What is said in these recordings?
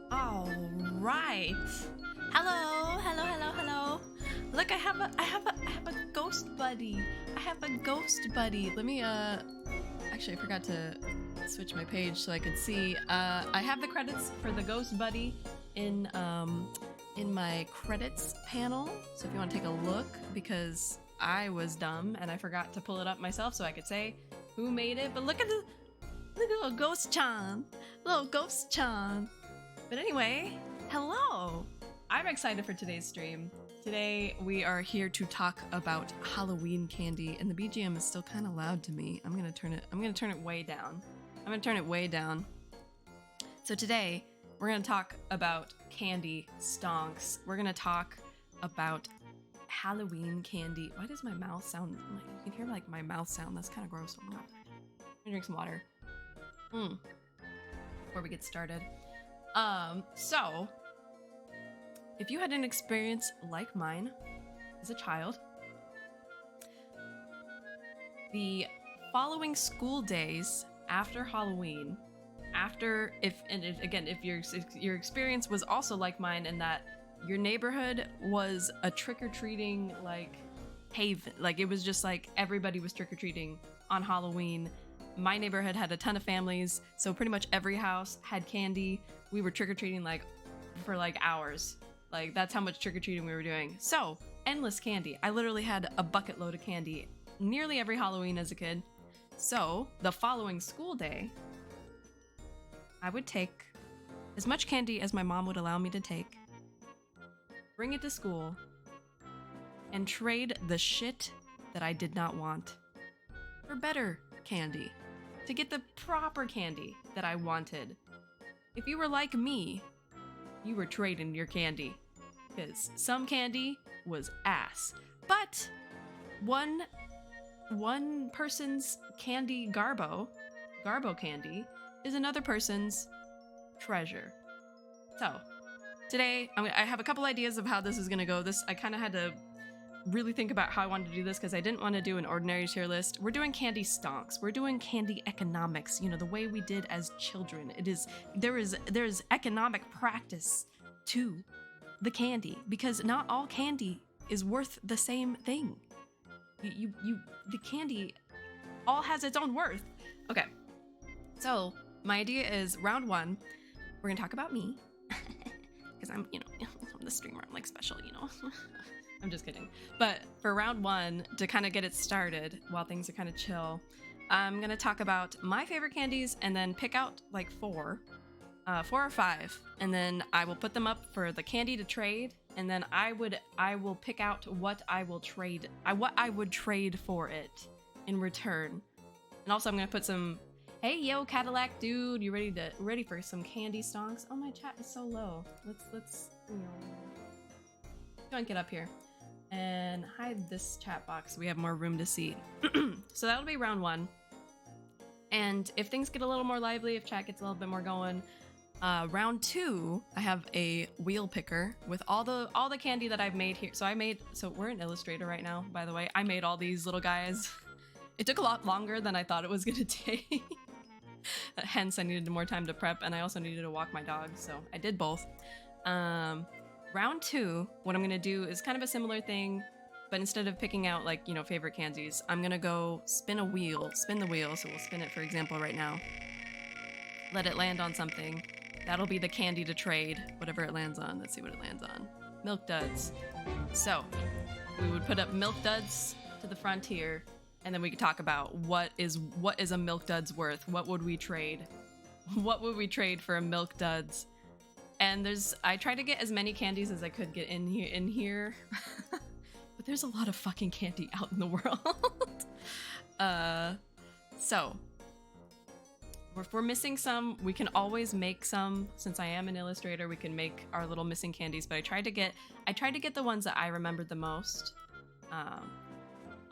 All right. Hello, hello, hello, hello. Look, I have a ghost buddy. I have a ghost buddy. Let me actually I forgot to switch my page so I could see. I have the credits for the ghost buddy in my credits panel. So if you want to take a look, because I was dumb and I forgot to pull it up myself so I could say who made it. But look at little ghost-chan. Little ghost-chan. But anyway, hello! I'm excited for today's stream. Today we are here to talk about Halloween candy, and the BGM is still kind of loud to me. I'm gonna turn it way down. So today we're gonna talk about candy stonks. We're gonna talk about Halloween candy. Why does my mouth sound like you can hear like my mouth sound? That's kind of gross. I'm gonna drink some water. Before we get started. So, if you had an experience like mine as a child, the following school days after Halloween, if your experience was also like mine in that your neighborhood was a trick-or-treating like haven, like it was just like everybody was trick-or-treating on Halloween. My neighborhood had a ton of families, so pretty much every house had candy. We were trick-or-treating like for like hours. Like that's how much trick-or-treating we were doing. So, endless candy. I literally had a bucket load of candy nearly every Halloween as a kid. So, the following school day, I would take as much candy as my mom would allow me to take. bring it to school, and trade the shit that I did not want for better candy, to get the proper candy that I wanted. If you were like me, you were trading your candy, because some candy was ass. But one person's candy garbo candy is another person's treasure. So today I have a couple ideas of how this is gonna go. I kind of had to really think about how I wanted to do this because I didn't want to do an ordinary tier list. We're doing candy stonks. We're doing candy economics, you know, the way we did as children. There is economic practice to the candy, because not all candy is worth the same thing. The candy all has its own worth. Okay, so my idea is round one, we're gonna talk about me, because I'm the streamer, I'm like special, you know. I'm just kidding. But for round one, to kind of get it started while things are kind of chill, I'm gonna talk about my favorite candies and then pick out like four or five, and then I will put them up for the candy to trade, and then I will pick out what I will trade, what I would trade for it in return. And also I'm gonna put some, hey yo Cadillac dude, you ready for some candy stonks? Oh, my chat is so low. Let's don't get up here and hide this chat box so we have more room to see. So that'll be round one. And if things get a little more lively, if chat gets a little bit more going, round two, I have a wheel picker with all the candy that I've made here. So we're in Illustrator right now, by the way. I made all these little guys. It took a lot longer than I thought it was gonna take. Hence, I needed more time to prep, and I also needed to walk my dog, so I did both. Round two, what I'm gonna do is kind of a similar thing, but instead of picking out like, you know, favorite candies, I'm gonna go spin the wheel. So we'll spin it, for example, right now. Let it land on something. That'll be the candy to trade, whatever it lands on. Let's see what it lands on. Milk duds. So we would put up milk duds to the frontier, and then we could talk about what is a milk duds worth? What would we trade? What would we trade for a milk duds? And I tried to get as many candies as I could get in here. But there's a lot of fucking candy out in the world. So if we're missing some, we can always make some. Since I am an illustrator, we can make our little missing candies. But I tried to get the ones that I remembered the most.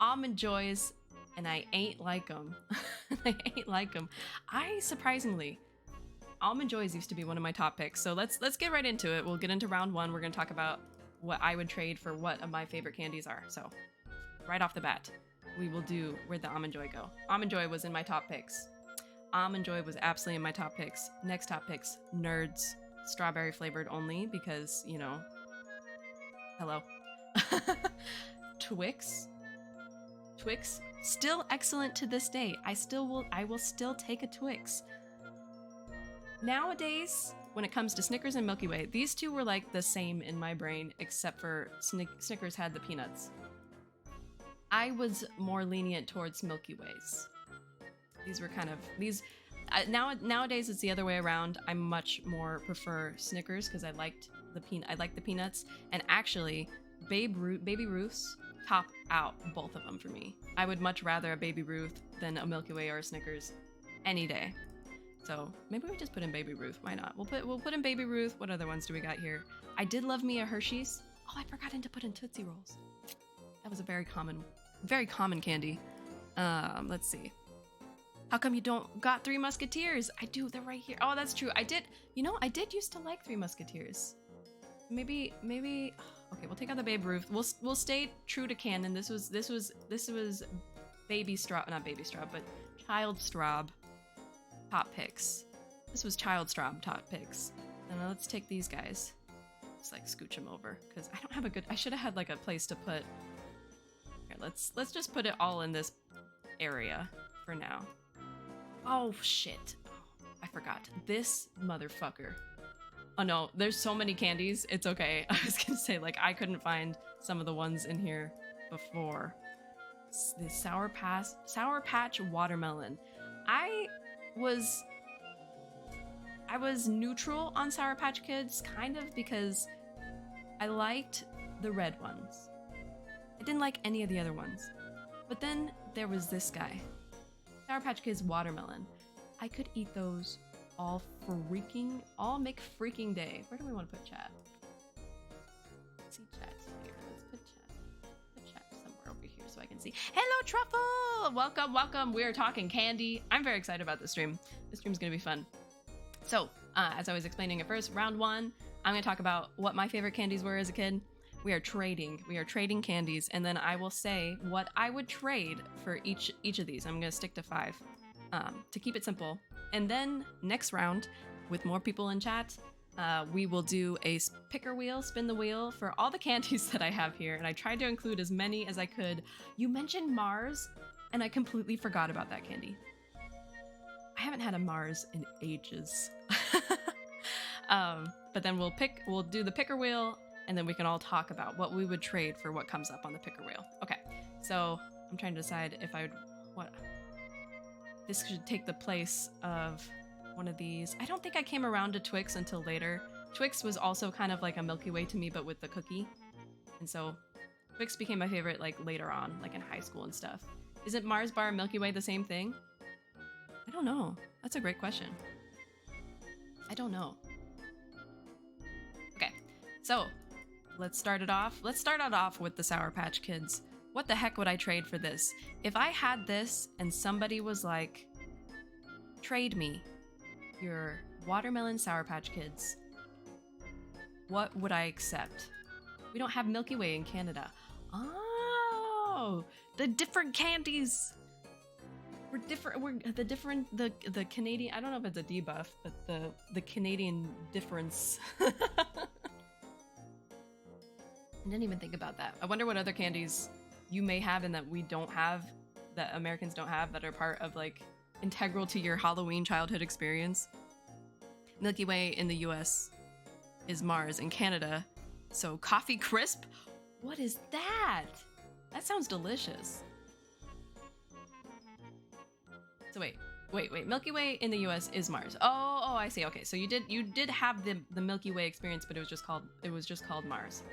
Almond Joys, and I ain't like them. Surprisingly, Almond Joys used to be one of my top picks. So let's get right into it. We'll get into round one. We're gonna talk about what I would trade for what of my favorite candies are. So right off the bat, we will do where'd the Almond Joy go. Almond Joy was in my top picks. Almond Joy was absolutely in my top picks. Next top picks, Nerds, strawberry flavored only because, you know, hello. Twix, still excellent to this day. I will still take a Twix. Nowadays, when it comes to Snickers and Milky Way, these two were like the same in my brain, except for Snickers had the peanuts. I was more lenient towards Milky Ways. These were kind of nowadays it's the other way around. I much more prefer Snickers because I like the peanuts, and actually Baby Ruths top out both of them for me. I would much rather a Baby Ruth than a Milky Way or a Snickers any day. So maybe we just put in Baby Ruth. Why not? We'll put in Baby Ruth. What other ones do we got here? I did love me a Hershey's. Oh, I forgot to put in Tootsie Rolls. That was a very common candy. Let's see. How come you don't got Three Musketeers? I do. They're right here. Oh, that's true. I did used to like Three Musketeers. Maybe. Okay, we'll take out the Babe Ruth. We'll stay true to canon. This was Child Straub top picks. This was Child Straub top picks. And now let's take these guys. Just like scooch them over because I don't have I should have had like a place to put. Here, let's just put it all in this area for now. Oh shit. I forgot. This motherfucker. Oh no, there's so many candies. It's okay. I was gonna say, like, I couldn't find some of the ones in here before. The Sour Patch Watermelon. I was neutral on Sour Patch Kids, kind of, because I liked the red ones. I didn't like any of the other ones. But then there was this guy. Sour Patch Kids watermelon. I could eat those all make freaking day. Where do we want to put chat? Let's see chat here. Let's put chat somewhere over here so I can see. Hello, Truffle! Welcome, welcome. We are talking candy. I'm very excited about this stream. This stream's gonna be fun. So, as I was explaining at first, round one, I'm gonna talk about what my favorite candies were as a kid. We are trading candies, and then I will say what I would trade for each of these. I'm gonna stick to 5 to keep it simple. And then next round, with more people in chat, we will do a picker wheel, spin the wheel for all the candies that I have here. And I tried to include as many as I could. You mentioned Mars, and I completely forgot about that candy. I haven't had a Mars in ages. But then we'll do the picker wheel, and then we can all talk about what we would trade for what comes up on the picker wheel. Okay, so I'm trying to decide if I would, this should take the place of one of these. I don't think I came around to Twix until later. Twix was also kind of like a Milky Way to me, but with the cookie. And so Twix became my favorite like later on, like in high school and stuff. Isn't Mars Bar and Milky Way the same thing? I don't know. That's a great question. I don't know. Okay, so let's start it off. Let's start it off with the Sour Patch Kids. What the heck would I trade for this? If I had this and somebody was like, trade me your watermelon Sour Patch Kids, what would I accept? We don't have Milky Way in Canada. Oh, the different candies. We're different. The Canadian. I don't know if it's a debuff, but the Canadian difference. I didn't even think about that. I wonder what other candies you may have and that we don't have, that Americans don't have, that are part of like integral to your Halloween childhood experience. Milky Way in the US is Mars in Canada. So Coffee Crisp? What is that? That sounds delicious. So wait. Milky Way in the US is Mars. Oh, I see. Okay, so you did have the Milky Way experience, but it was just called Mars.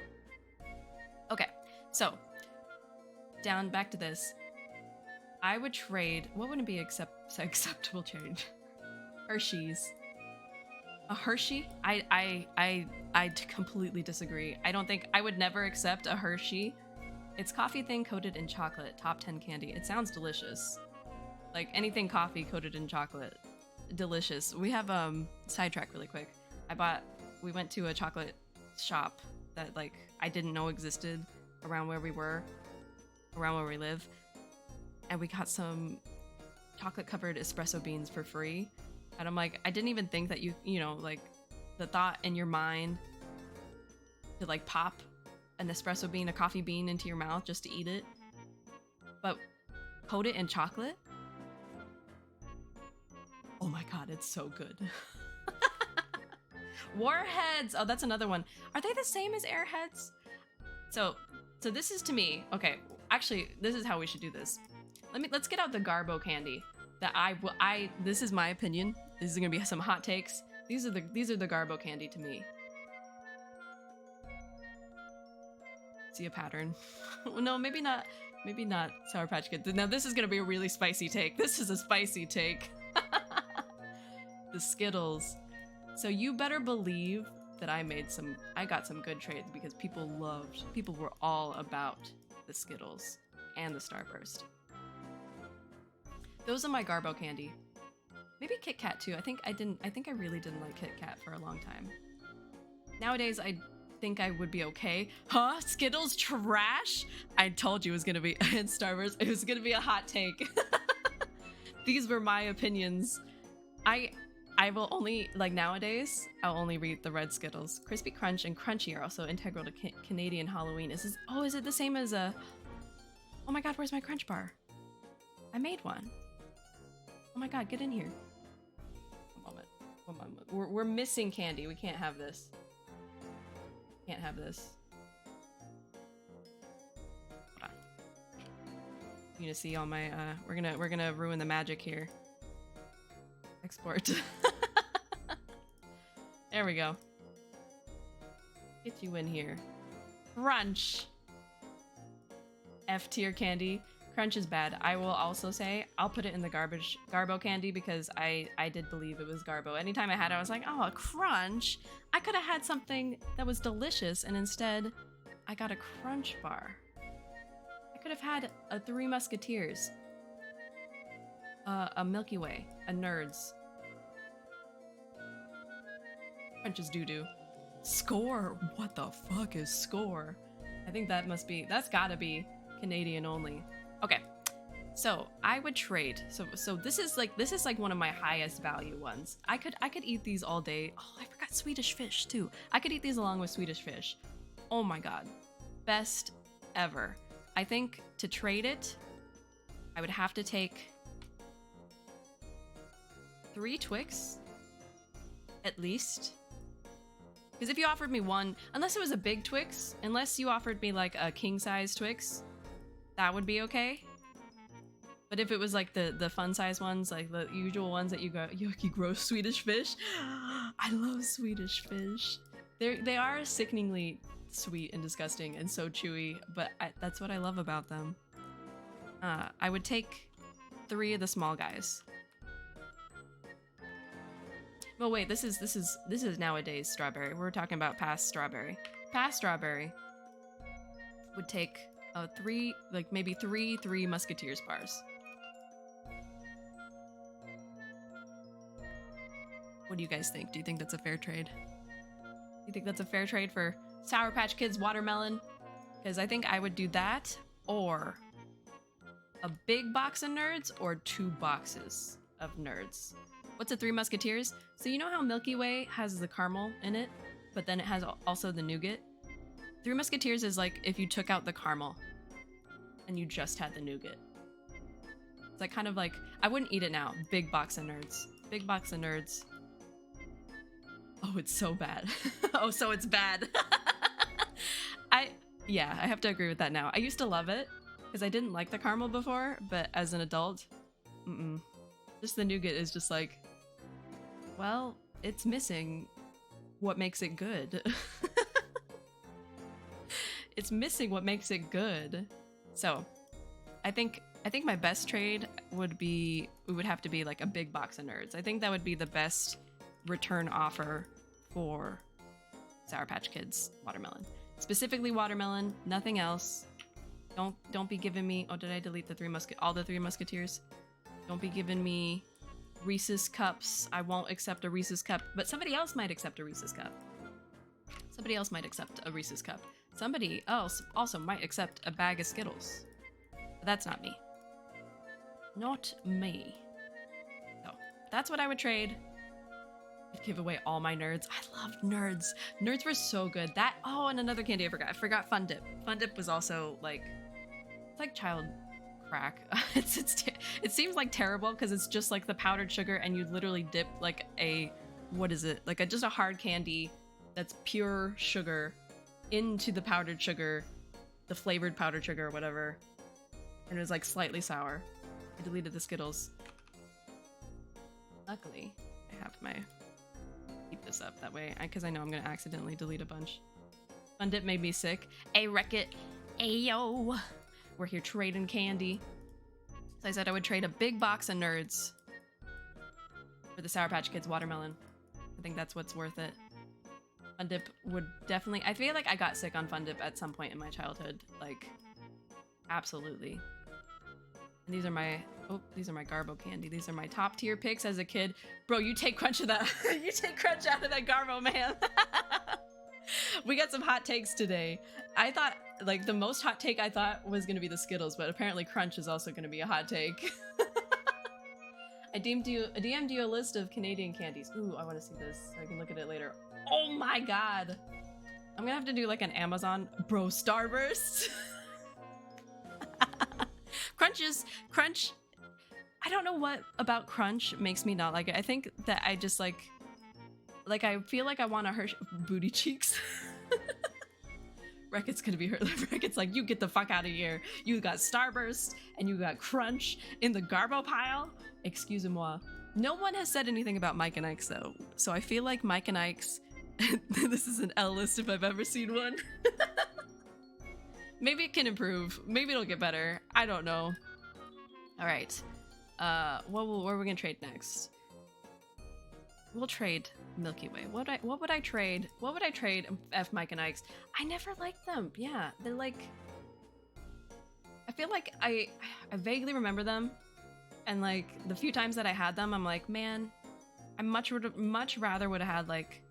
Okay, so back to this. I would trade. What wouldn't be acceptable trade? Hershey's. A Hershey? I completely disagree. I don't think I would never accept a Hershey. It's coffee thing coated in chocolate. Top 10 candy. It sounds delicious. Like anything coffee coated in chocolate. Delicious. We have sidetrack really quick. We went to a chocolate shop that like I didn't know existed around where we live, and we got some chocolate covered espresso beans for free. And I'm like, I didn't even think that you know, like the thought in your mind to like pop an espresso bean, a coffee bean into your mouth just to eat it, but coat it in chocolate. Oh my god, it's so good. Warheads. Oh, that's another one. Are they the same as Airheads? So this is to me. Okay, actually, this is how we should do this. Let's get out the Garbo candy. This is my opinion. This is gonna be some hot takes. These are the Garbo candy to me. See a pattern? No, maybe not. Maybe not Sour Patch Kids. Now this is gonna be a really spicy take. This is a spicy take. The Skittles. So you better believe that I got some good trades because people were all about the Skittles and the Starburst. Those are my Garbo candy. Maybe Kit Kat too. I think I really didn't like Kit Kat for a long time. Nowadays, I think I would be okay. Huh? Skittles trash? I told you it was gonna be in Starburst. It was gonna be a hot take. These were my opinions. I will only, like nowadays, I'll only read the red Skittles. Crispy Crunch and Crunchy are also integral to Canadian Halloween. Is it the same as a... Oh my god, where's my Crunch Bar? I made one. Oh my god, get in here. One moment. We're missing candy. We can't have this. Can't have this. Hold on. You gonna see all my, we're gonna ruin the magic here. Export. There we go. Get you in here. Crunch. F tier candy. Crunch is bad. I will also say I'll put it in the Garbo candy because I did believe it was Garbo. Anytime I had it, I was like, oh, a Crunch. I could have had something that was delicious, and instead I got a Crunch bar. I could have had a Three Musketeers, a Milky Way, a Nerds. Crunch is doo-doo. Score. What the fuck is Score? I think that's gotta be Canadian only. Okay, so I would trade. So this is like one of my highest value ones. I could eat these all day. Oh, I forgot Swedish fish too. I could eat these along with Swedish fish. Oh my god, best ever. I think to trade it, I would have to take 3 Twix, at least. Because if you offered me one, unless it was a big Twix, unless you offered me like a king size Twix, that would be okay. But if it was like the fun size ones, like the usual ones that you grow Swedish fish. I love Swedish fish. They are sickeningly sweet and disgusting and so chewy, but that's what I love about them. I would take 3 of the small guys. Well, wait, this is nowadays strawberry. We're talking about past strawberry. Past strawberry would take 3, like maybe 3 Three Musketeers bars. What do you guys think? Do you think that's a fair trade? You think that's a fair trade for Sour Patch Kids watermelon? Because I think I would do that, or a big box of Nerds, or 2 boxes of Nerds. What's a Three Musketeers? So you know how Milky Way has the caramel in it, but then it has also the nougat? Three Musketeers is like if you took out the caramel and you just had the nougat. It's like kind of like, I wouldn't eat it now. Big box of Nerds. Big box of Nerds. Oh, it's so bad. Oh, so it's bad. Yeah, I have to agree with that now. I used to love it because I didn't like the caramel before, but as an adult, just the nougat is just like, well, it's missing what makes it good. It's missing what makes it good. So, I think my best trade would have to be like a big box of Nerds. I think that would be the best return offer for Sour Patch Kids watermelon. Specifically watermelon, nothing else. Don't be giving me, oh, did I delete all the Three Musketeers? Don't be giving me Reese's Cups. I won't accept a Reese's Cup, but somebody else might accept a Reese's Cup. Somebody else might accept a Reese's Cup. Somebody else also might accept a bag of Skittles. But that's not me. Not me. So, that's what I would trade. I'd give away all my Nerds. I loved Nerds. Nerds were so good. Oh, and another candy I forgot. I forgot Fun Dip. Fun Dip was also like, it's like child crack. It seems like terrible because it's just like the powdered sugar and you literally dip like what is it? Like just a hard candy that's pure sugar into the powdered sugar, the flavored powdered sugar or whatever. And it was like slightly sour. I deleted the Skittles. Luckily, I have my... keep this up that way because I know I'm gonna accidentally delete a bunch. Fun Dip made me sick. Ay, wreck it. Ayo. We're here trading candy. So I said I would trade a big box of Nerds for the Sour Patch Kids watermelon. I think that's what's worth it. Fun Dip would definitely... I feel like I got sick on Fun Dip at some point in my childhood. Like, absolutely. And these are my Garbo candy. These are my top tier picks as a kid. Bro, you take Crunch of that. You take Crunch out of that Garbo, man. We got some hot takes today. I thought, like, the most hot take I thought was gonna be the Skittles, but apparently Crunch is also gonna be a hot take. I DM'd you a list of Canadian candies. Ooh, I want to see this so I can look at it later. Oh my god! I'm gonna have to do like an Amazon. Bro, Starburst! Crunch, I don't know what about Crunch makes me not like it. I think that I just like I feel like I want to hurt booty cheeks. Reckitt's gonna be hurt. Reckitt's like, you get the fuck out of here. You got Starburst and you got Crunch in the Garbo pile. Excusez-moi. No one has said anything about Mike and Ike's though. So I feel like Mike and Ike's This is an L list if I've ever seen one. Maybe it can improve. Maybe it'll get better. I don't know. All right. What are we gonna trade next? We'll trade Milky Way. What would I trade? What would I trade? F Mike and Ike's. I never liked them. Yeah, they're like. I feel like I vaguely remember them, and like the few times that I had them, I'm like, man, I much rather would have had like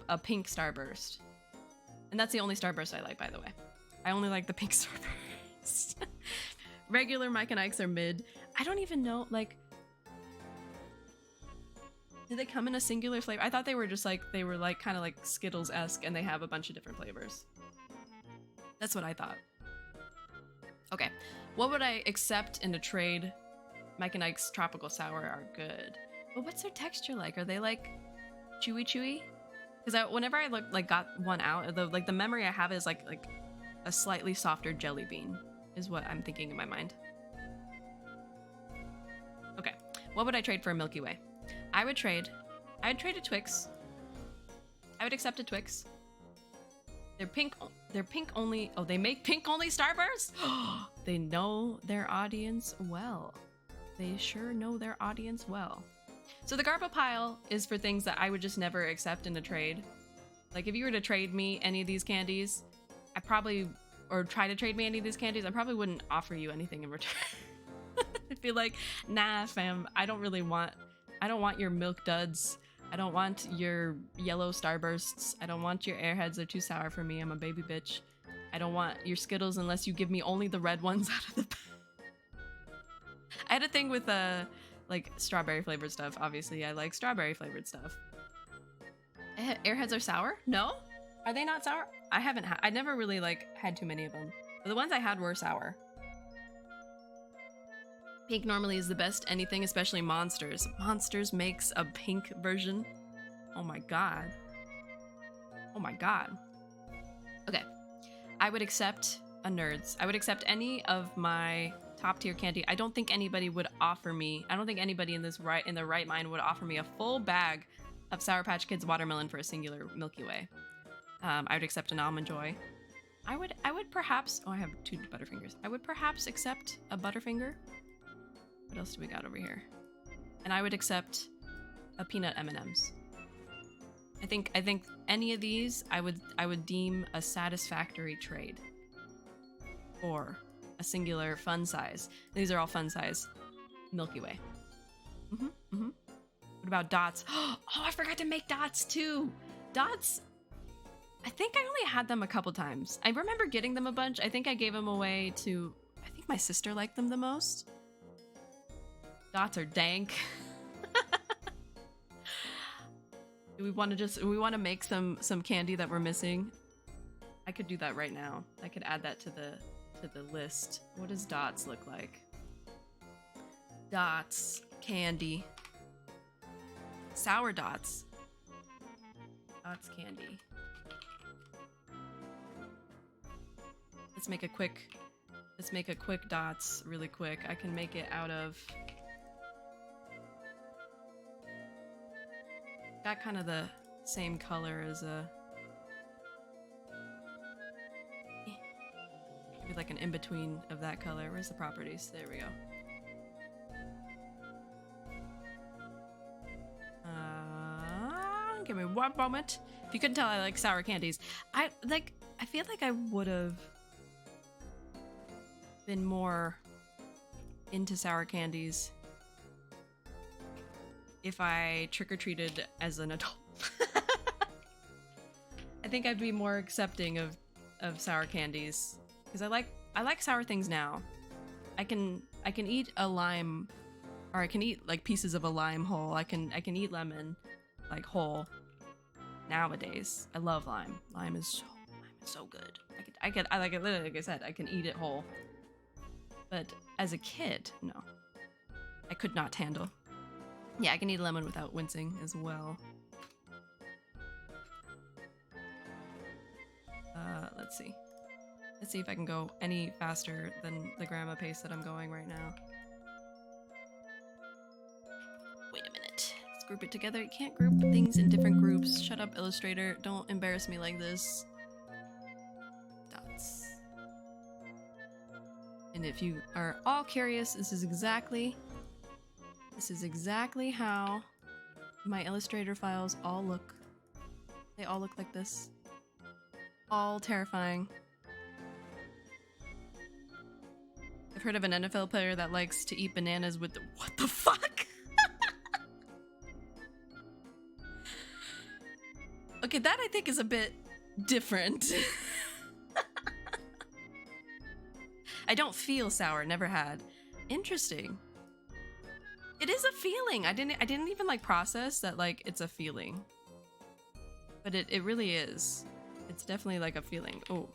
a pink Starburst, and that's the only Starburst I like, by the way. I only like the pink Starburst. Regular Mike and Ike's are mid. I don't even know, like, did they come in a singular flavor? I thought they were just like, they were like kind of like Skittles-esque, and they have a bunch of different flavors. That's what I thought. Okay, what would I accept in a trade? Mike and Ike's Tropical Sour are good. But what's their texture like? Are they like chewy? Because whenever I got one out, the memory I have is like a slightly softer jelly bean is what I'm thinking in my mind. Okay, what would I trade for a Milky Way? I would trade a Twix. I would accept a Twix. They're pink only. Oh, they make pink only Starburst? They know their audience well. They sure know their audience well. So the Garbo pile is for things that I would just never accept in a trade. Like if you were to trade me any of these candies, or try to trade me any of these candies, I probably wouldn't offer you anything in return. I'd be like, nah, fam, I don't want your Milk Duds. I don't want your yellow Starbursts. I don't want your Airheads. They're too sour for me. I'm a baby bitch. I don't want your Skittles unless you give me only the red ones out of the pack. I had a thing with like strawberry flavored stuff. Obviously, I like strawberry flavored stuff. Airheads are sour? No? Are they not sour? I never really like had too many of them. But the ones I had were sour. Pink normally is the best anything, especially Monsters. Monsters makes a pink version. Oh my god. Oh my god. Okay. I would accept a Nerds. I would accept any of my top tier candy. I don't think anybody would offer me, I don't think anybody in their right mind would offer me a full bag of Sour Patch Kids watermelon for a singular Milky Way. I would accept an Almond Joy. I would perhaps, oh, I have 2 Butterfingers. I would perhaps accept a Butterfinger. What else do we got over here? And I would accept a peanut M&Ms. I think any of these I would deem a satisfactory trade. Or a singular fun size. These are all fun size. Milky Way. What about dots? Oh, I forgot to make dots too. Dots, I think I only had them a couple times. I remember getting them a bunch. I think I gave them away to, I think my sister liked them the most. Dots are dank. Do we want to make some candy that we're missing? I could do that right now. I could add that to the list. What does dots look like? Dots, candy. Sour dots. Dots candy. Let's make a quick dots really quick. I can make it out of, got kind of the same color as a, maybe like an in-between of that color. Where's the properties? There we go. Give me one moment. If you couldn't tell, I like sour candies. I feel like I would have been more into sour candies if I trick-or-treated as an adult. I think I'd be more accepting of sour candies because I like sour things now. I can eat a lime, or I can eat like pieces of a lime whole. I can eat lemon like whole nowadays. I love lime. Lime is so good. Like I said, I can eat it whole. But as a kid, no. I could not handle. Yeah, I can eat lemon without wincing as well. Let's see. Let's see if I can go any faster than the grandma pace that I'm going right now. Wait a minute. Let's group it together. You can't group things in different groups. Shut up, Illustrator. Don't embarrass me like this. Dots. And if you are all curious, this is exactly how my Illustrator files all look. They all look like this. All terrifying. I've heard of an NFL player that likes to eat bananas with the— what the fuck? Okay, that I think is a bit different. I don't feel sour, never had. Interesting. It is a feeling. I didn't even like process that like it's a feeling. But it really is. It's definitely like a feeling. Oh.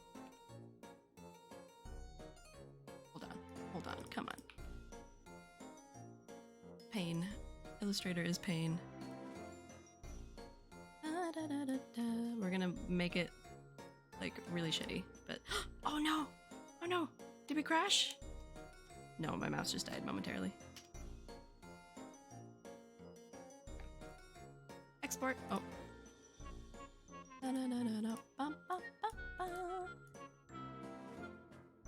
Hold on, come on. Pain. Illustrator is pain. We're gonna make it like really shitty, but oh no! Oh no! Did we crash? No, my mouse just died momentarily. Export. Oh.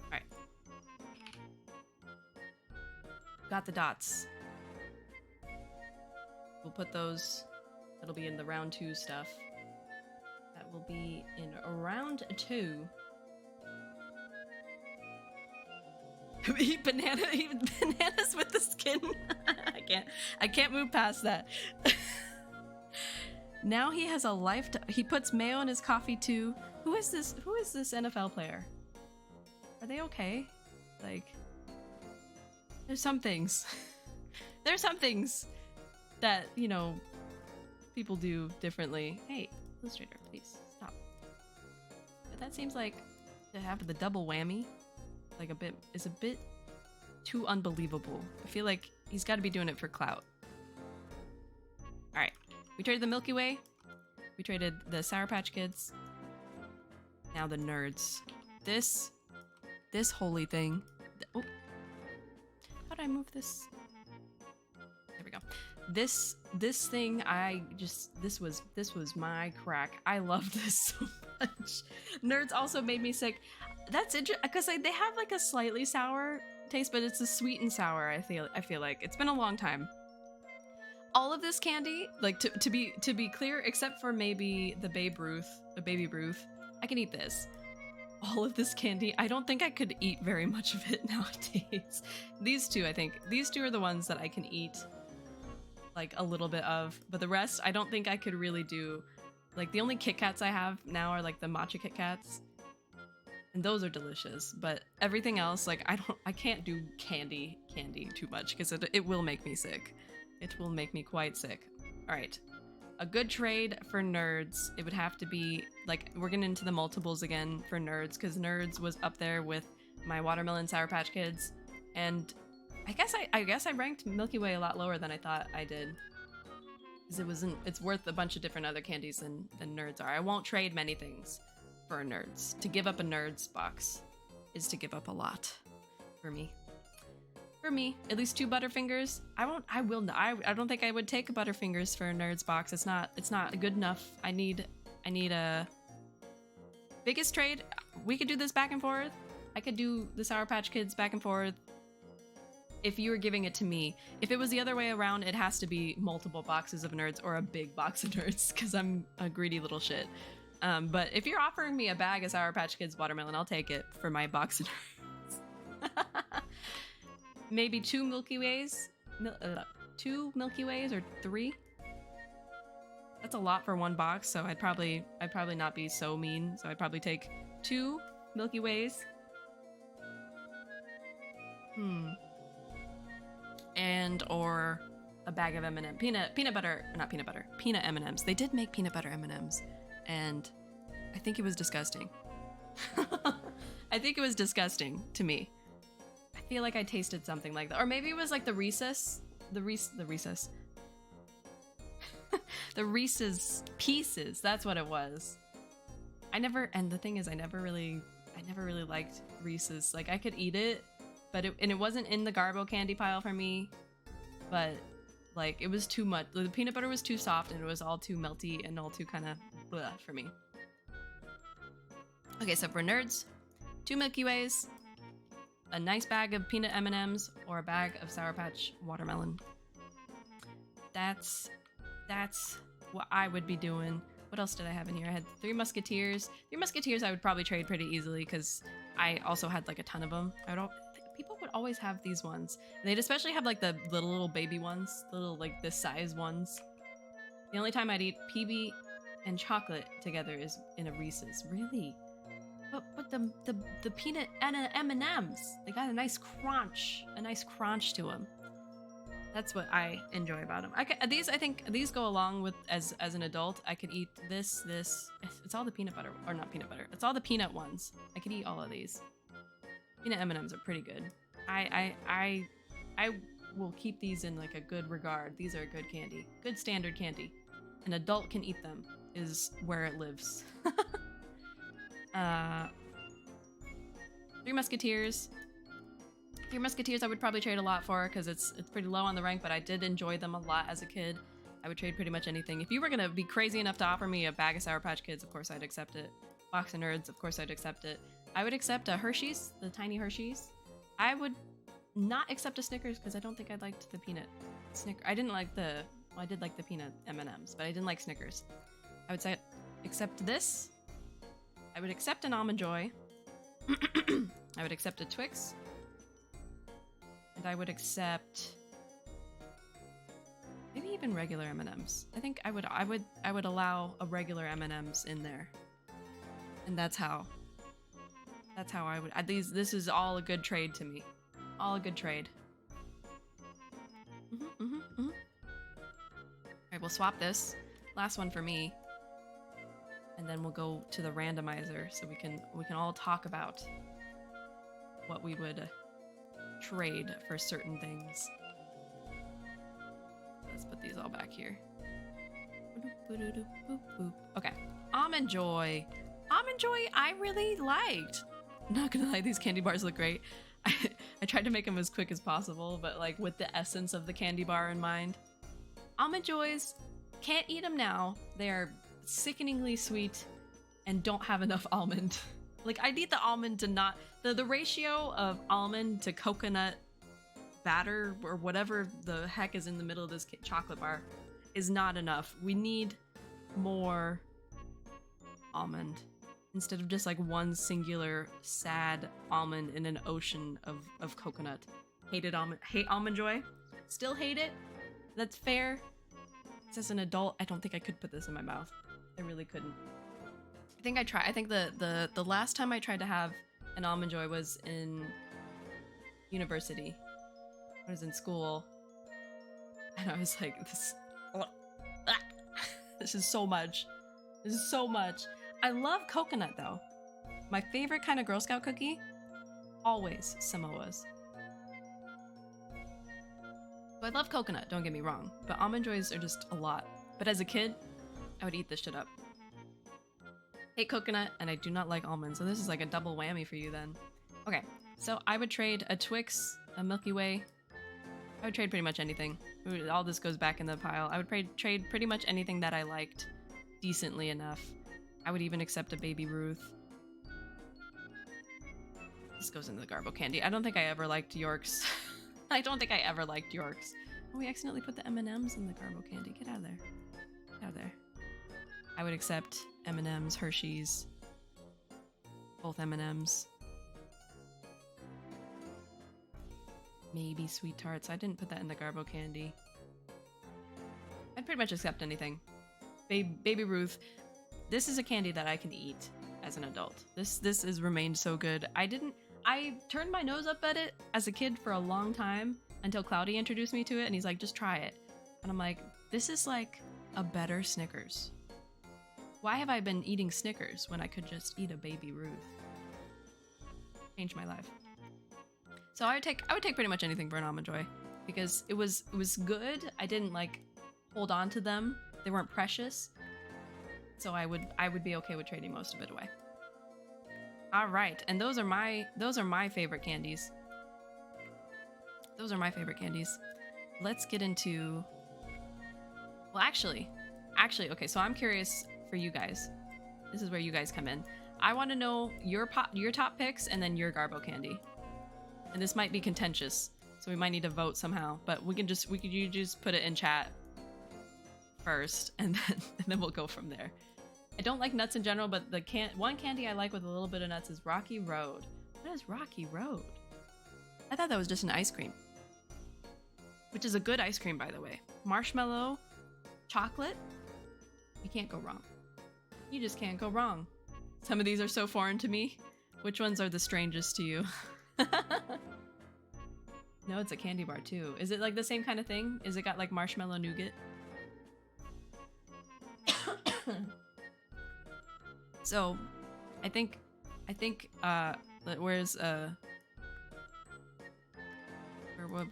Alright. Got the dots. We'll put those. That'll be in the round 2 stuff. That will be in round 2. Eat bananas with the skin. I can't move past that. Now he has a life. He puts mayo in his coffee too. Who is this NFL player? Are they okay? Like, there's some things. There's some things that, you know, people do differently. Hey, Illustrator, please stop. But that seems like to have the double whammy, like is a bit too unbelievable. I feel like he's got to be doing it for clout. All right, we traded the Milky Way. We traded the Sour Patch Kids. Now the nerds. This holy thing. Oh, how do I move this? There we go. This thing, this was my crack. I love this so much. Nerds also made me sick. That's interesting because they have like a slightly sour taste, but it's a sweet and sour. I feel like it's been a long time. All of this candy, like to be clear, except for maybe the Baby Ruth, I can eat this. All of this candy, I don't think I could eat very much of it nowadays. These two, I think these two are the ones that I can eat like a little bit of, but the rest I don't think I could really do. Like the only Kit Kats I have now are like the matcha Kit Kats, and those are delicious, but everything else, like I can't do candy too much because it will make me sick. It will make me quite sick. All right, a good trade for nerds, it would have to be like, we're getting into the multiples again for nerds because nerds was up there with my watermelon Sour Patch Kids, and I guess I ranked Milky Way a lot lower than I thought I did. Because it's worth a bunch of different other candies than nerds are. I won't trade many things for nerds. To give up a nerds box is to give up a lot for me. For me, at least 2 Butterfingers. I don't think I would take a Butterfingers for a nerds box. It's not good enough. I need a biggest trade. We could do this back and forth. I could do the Sour Patch Kids back and forth. If you were giving it to me. If it was the other way around, it has to be multiple boxes of nerds or a big box of nerds because I'm a greedy little shit. But if you're offering me a bag of Sour Patch Kids watermelon, I'll take it for my box of nerds. Maybe 2 Milky Ways? 2 Milky Ways or 3? That's a lot for 1 box, so I'd probably not be so mean. So I'd probably take 2 Milky Ways. And or a bag of peanut M&Ms. They did make peanut butter M&Ms, and I think it was disgusting. I think it was disgusting to me. I feel like I tasted something like that, or maybe it was like the Reese's Pieces. That's what it was. And the thing is, I never really liked Reese's. Like I could eat it. But it wasn't in the Garbo candy pile for me, but Like, it was too much. The peanut butter was too soft and it was all too melty and all too kind of blah for me. Okay, so for nerds, 2 Milky Ways, a nice bag of peanut M&Ms, or a bag of Sour Patch watermelon. That's what I would be doing. What else did I have in here? I had 3 Musketeers. 3 Musketeers I would probably trade pretty easily because I also had like a ton of them. People would always have these ones. And they'd especially have like the little baby ones, the little like this size ones. The only time I'd eat PB and chocolate together is in a Reese's. Really? But the peanut and M&Ms, they got a nice crunch to them. That's what I enjoy about them. I think these go along with as an adult. I could eat this. It's all the peanut butter, or not peanut butter. It's all the peanut ones. I could eat all of these. Peanut M&Ms are pretty good. I will keep these in like a good regard. These are good candy, good standard candy. An adult can eat them is where it lives. 3 Musketeers. 3 Musketeers I would probably trade a lot for because it's pretty low on the rank, but I did enjoy them a lot as a kid. I would trade pretty much anything. If you were gonna be crazy enough to offer me a bag of Sour Patch Kids, of course I'd accept it. Box of Nerds, of course I'd accept it. I would accept a Hershey's, the tiny Hershey's. I would not accept a Snickers because I don't think I liked the peanut I didn't like the, well, I did like the peanut M&Ms, but I didn't like Snickers. I would say accept this. I would accept an Almond Joy. I would accept a Twix. And I would accept maybe even regular M&Ms. I think I would allow a regular M&Ms in there. And that's how I would this is all a good trade to me. All a good trade. Alright, we'll swap this. Last one for me. And then we'll go to the randomizer so we can all talk about what we would trade for certain things. Let's put these all back here. Okay. Almond Joy. Almond Joy I really liked. I'm not gonna lie, these candy bars look great. I tried to make them as quick as possible, but like with the essence of the candy bar in mind. Almond Joys, can't eat them now. They are sickeningly sweet and don't have enough almond. Like, I'd eat the almond to not... The ratio of almond to coconut batter or whatever the heck is in the middle of this chocolate bar is not enough. We need more almond instead of just like one singular sad almond in an ocean of coconut. Hate Almond Joy. Still hate it. That's fair. As an adult, I don't think I could put this in my mouth. I really couldn't. I think the last time I tried to have an Almond Joy was in university. I was in school. And I was like, this is so much. This is so much. I love coconut though. My favorite kind of Girl Scout cookie? Always Samoa's. So I love coconut, don't get me wrong, but Almond Joys are just a lot. But as a kid, I would eat this shit up. Hate coconut, and I do not like almonds, so this is like a double whammy for you then. Okay, so I would trade a Twix, a Milky Way. I would trade pretty much anything. All this goes back in the pile. I would trade pretty much anything that I liked decently enough. I would even accept a Baby Ruth. This goes into the Garbo candy. I don't think I ever liked Yorks. I don't think I ever liked Yorks. Oh, we accidentally put the M&Ms in the Garbo candy. Get out of there. Get out of there. I would accept M&Ms, Hershey's, both M&Ms. Maybe Sweet Tarts. I didn't put that in the Garbo candy. I'd pretty much accept anything. Baby Ruth. This is a candy that I can eat as an adult. This has remained so good. I turned my nose up at it as a kid for a long time until Cloudy introduced me to it and he's like, just try it. And I'm like, this is like a better Snickers. Why have I been eating Snickers when I could just eat a Baby Ruth? Changed my life. So I would take pretty much anything for an Almond Joy because it was good. I didn't like hold on to them. They weren't precious. So I would be okay with trading most of it away. All right, and those are my favorite candies. Those are my favorite candies. Let's get into Well, actually, okay, so I'm curious for you guys. This is where you guys come in. I want to know your top picks and then your Garbo candy. And this might be contentious, so we might need to vote somehow. But you just put it in chat first, and then we'll go from there. I don't like nuts in general, but the one candy I like with a little bit of nuts is Rocky Road. What is Rocky Road? I thought that was just an ice cream, which is a good ice cream, by the way. Marshmallow, chocolate. You can't go wrong. You just can't go wrong. Some of these are so foreign to me. Which ones are the strangest to you? No, it's a candy bar too. Is it like the same kind of thing? Is it got like marshmallow nougat? So, I think, where's, what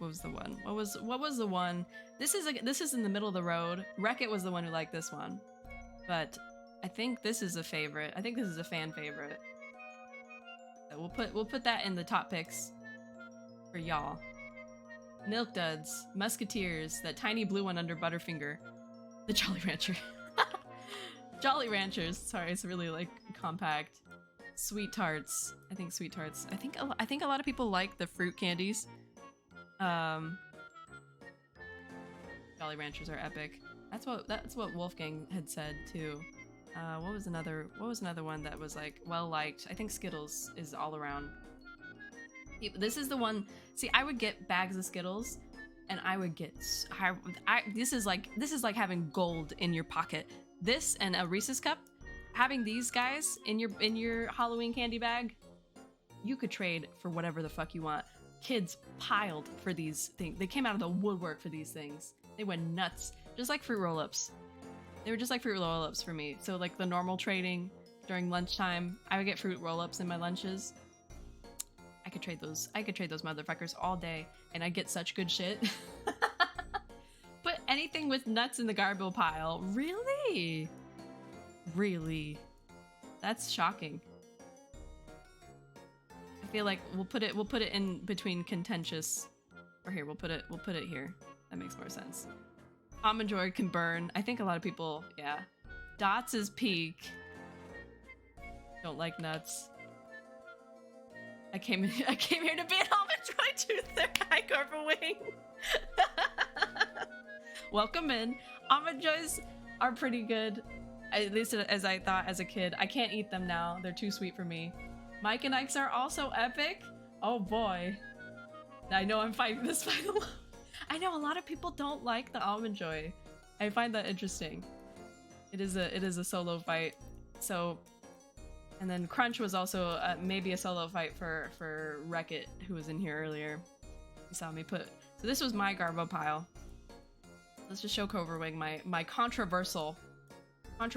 was the one? What was the one? This is in the middle of the road. Wreck-It was the one who liked this one. But I think this is a favorite. I think this is a fan favorite. So we'll put that in the top picks for y'all. Milk Duds, Musketeers, that tiny blue one under Butterfinger, the Jolly Rancher. Jolly Ranchers, sorry, it's really like compact. Sweet Tarts, I think Sweet Tarts. I think a lot of people like the fruit candies. Jolly Ranchers are epic. That's what Wolfgang had said too. What was another one that was like well liked? I think Skittles is all around. This is the one. See, I would get bags of Skittles, and I would get. This is like having gold in your pocket. This and a Reese's cup, having these guys in your Halloween candy bag, you could trade for whatever the fuck you want. Kids piled for these things. They came out of the woodwork for these things. They went nuts, just like fruit roll-ups. They were just like fruit roll-ups for me. So like the normal trading during lunchtime, I would get fruit roll-ups in my lunches. I could trade those motherfuckers all day, and I'd get such good shit. Put anything with nuts in the Garbo pile. Really? Really? That's shocking. I feel like we'll put it in between contentious. Or here, we'll put it here. That makes more sense. Almond Joy can burn. I think a lot of people, yeah. Dots is peak. Don't like nuts. I came here to be an Almond Joy toother. Hi, Corporal Wing. Welcome in. Almond Joys are pretty good, at least as I thought as a kid. I can't eat them now. They're too sweet for me. Mike and Ike's are also epic. Oh boy. I know I'm fighting this fight alone. I know a lot of people don't like the Almond Joy. I find that interesting. It is a solo fight. So, and then Crunch was also maybe a solo fight for Wreck-It, who was in here earlier. You saw me put. So this was my Garbo pile. Let's just show Coverwing my controversial. I'm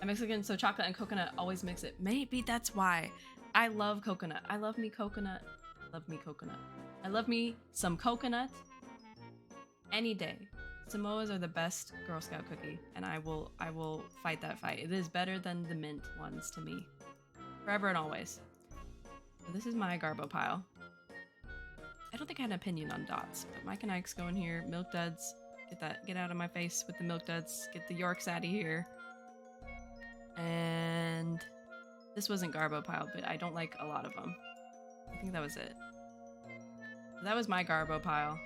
Mexican, so chocolate and coconut always mix it. Maybe that's why. I love coconut. I love me coconut. I love me coconut. I love me some coconut any day. Samoas are the best Girl Scout cookie, and I will fight that fight. It is better than the mint ones to me. Forever and always. So this is my Garbo pile. I don't think I had an opinion on dots, but Mike and Ike's go in here. Milk Duds. Get out of my face with the Milk Duds. Get the Yorks out of here. And this wasn't Garbo pile, but I don't like a lot of them. I think that was it. That was my Garbo pile.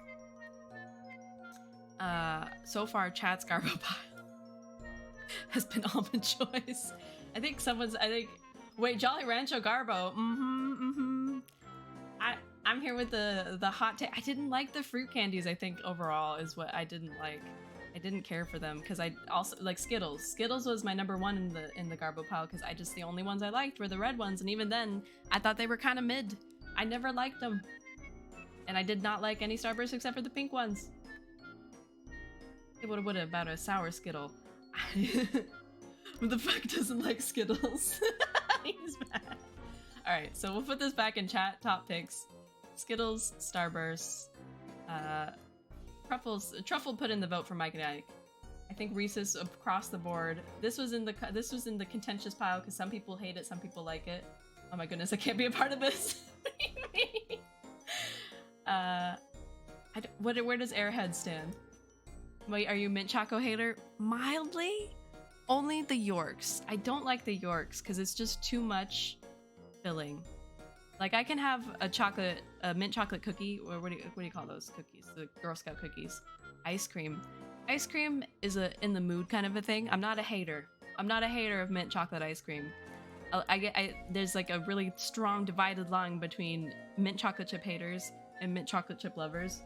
So far, chat's Garbo pile has been Almond Joys. Wait, Jolly Rancho Garbo. I'm here with the hot take. I didn't like the fruit candies, I think, overall, is what I didn't like. I didn't care for them, because I also, like Skittles. Skittles was my number one in the Garbo pile, because the only ones I liked were the red ones, and even then, I thought they were kind of mid. I never liked them. And I did not like any Starbursts except for the pink ones. It would have about a sour Skittle. Who the fuck doesn't like Skittles? He's mad. Alright, so we'll put this back in chat. Top picks. Skittles, Starbursts, Truffle put in the vote for Mike and Ike. I think Reese's across the board. This was in the contentious pile because some people hate it, some people like it. Oh my goodness, I can't be a part of this. What do you mean? Where does Airhead stand? Wait, are you mint choco hater? Mildly? Only the Yorks. I don't like the Yorks because it's just too much filling. Like I can have a mint chocolate cookie, or what do you call those cookies? The Girl Scout cookies. Ice cream. Ice cream is a in the mood kind of a thing. I'm not a hater. I'm not a hater of mint chocolate ice cream. There's like a really strong divided line between mint chocolate chip haters and mint chocolate chip lovers.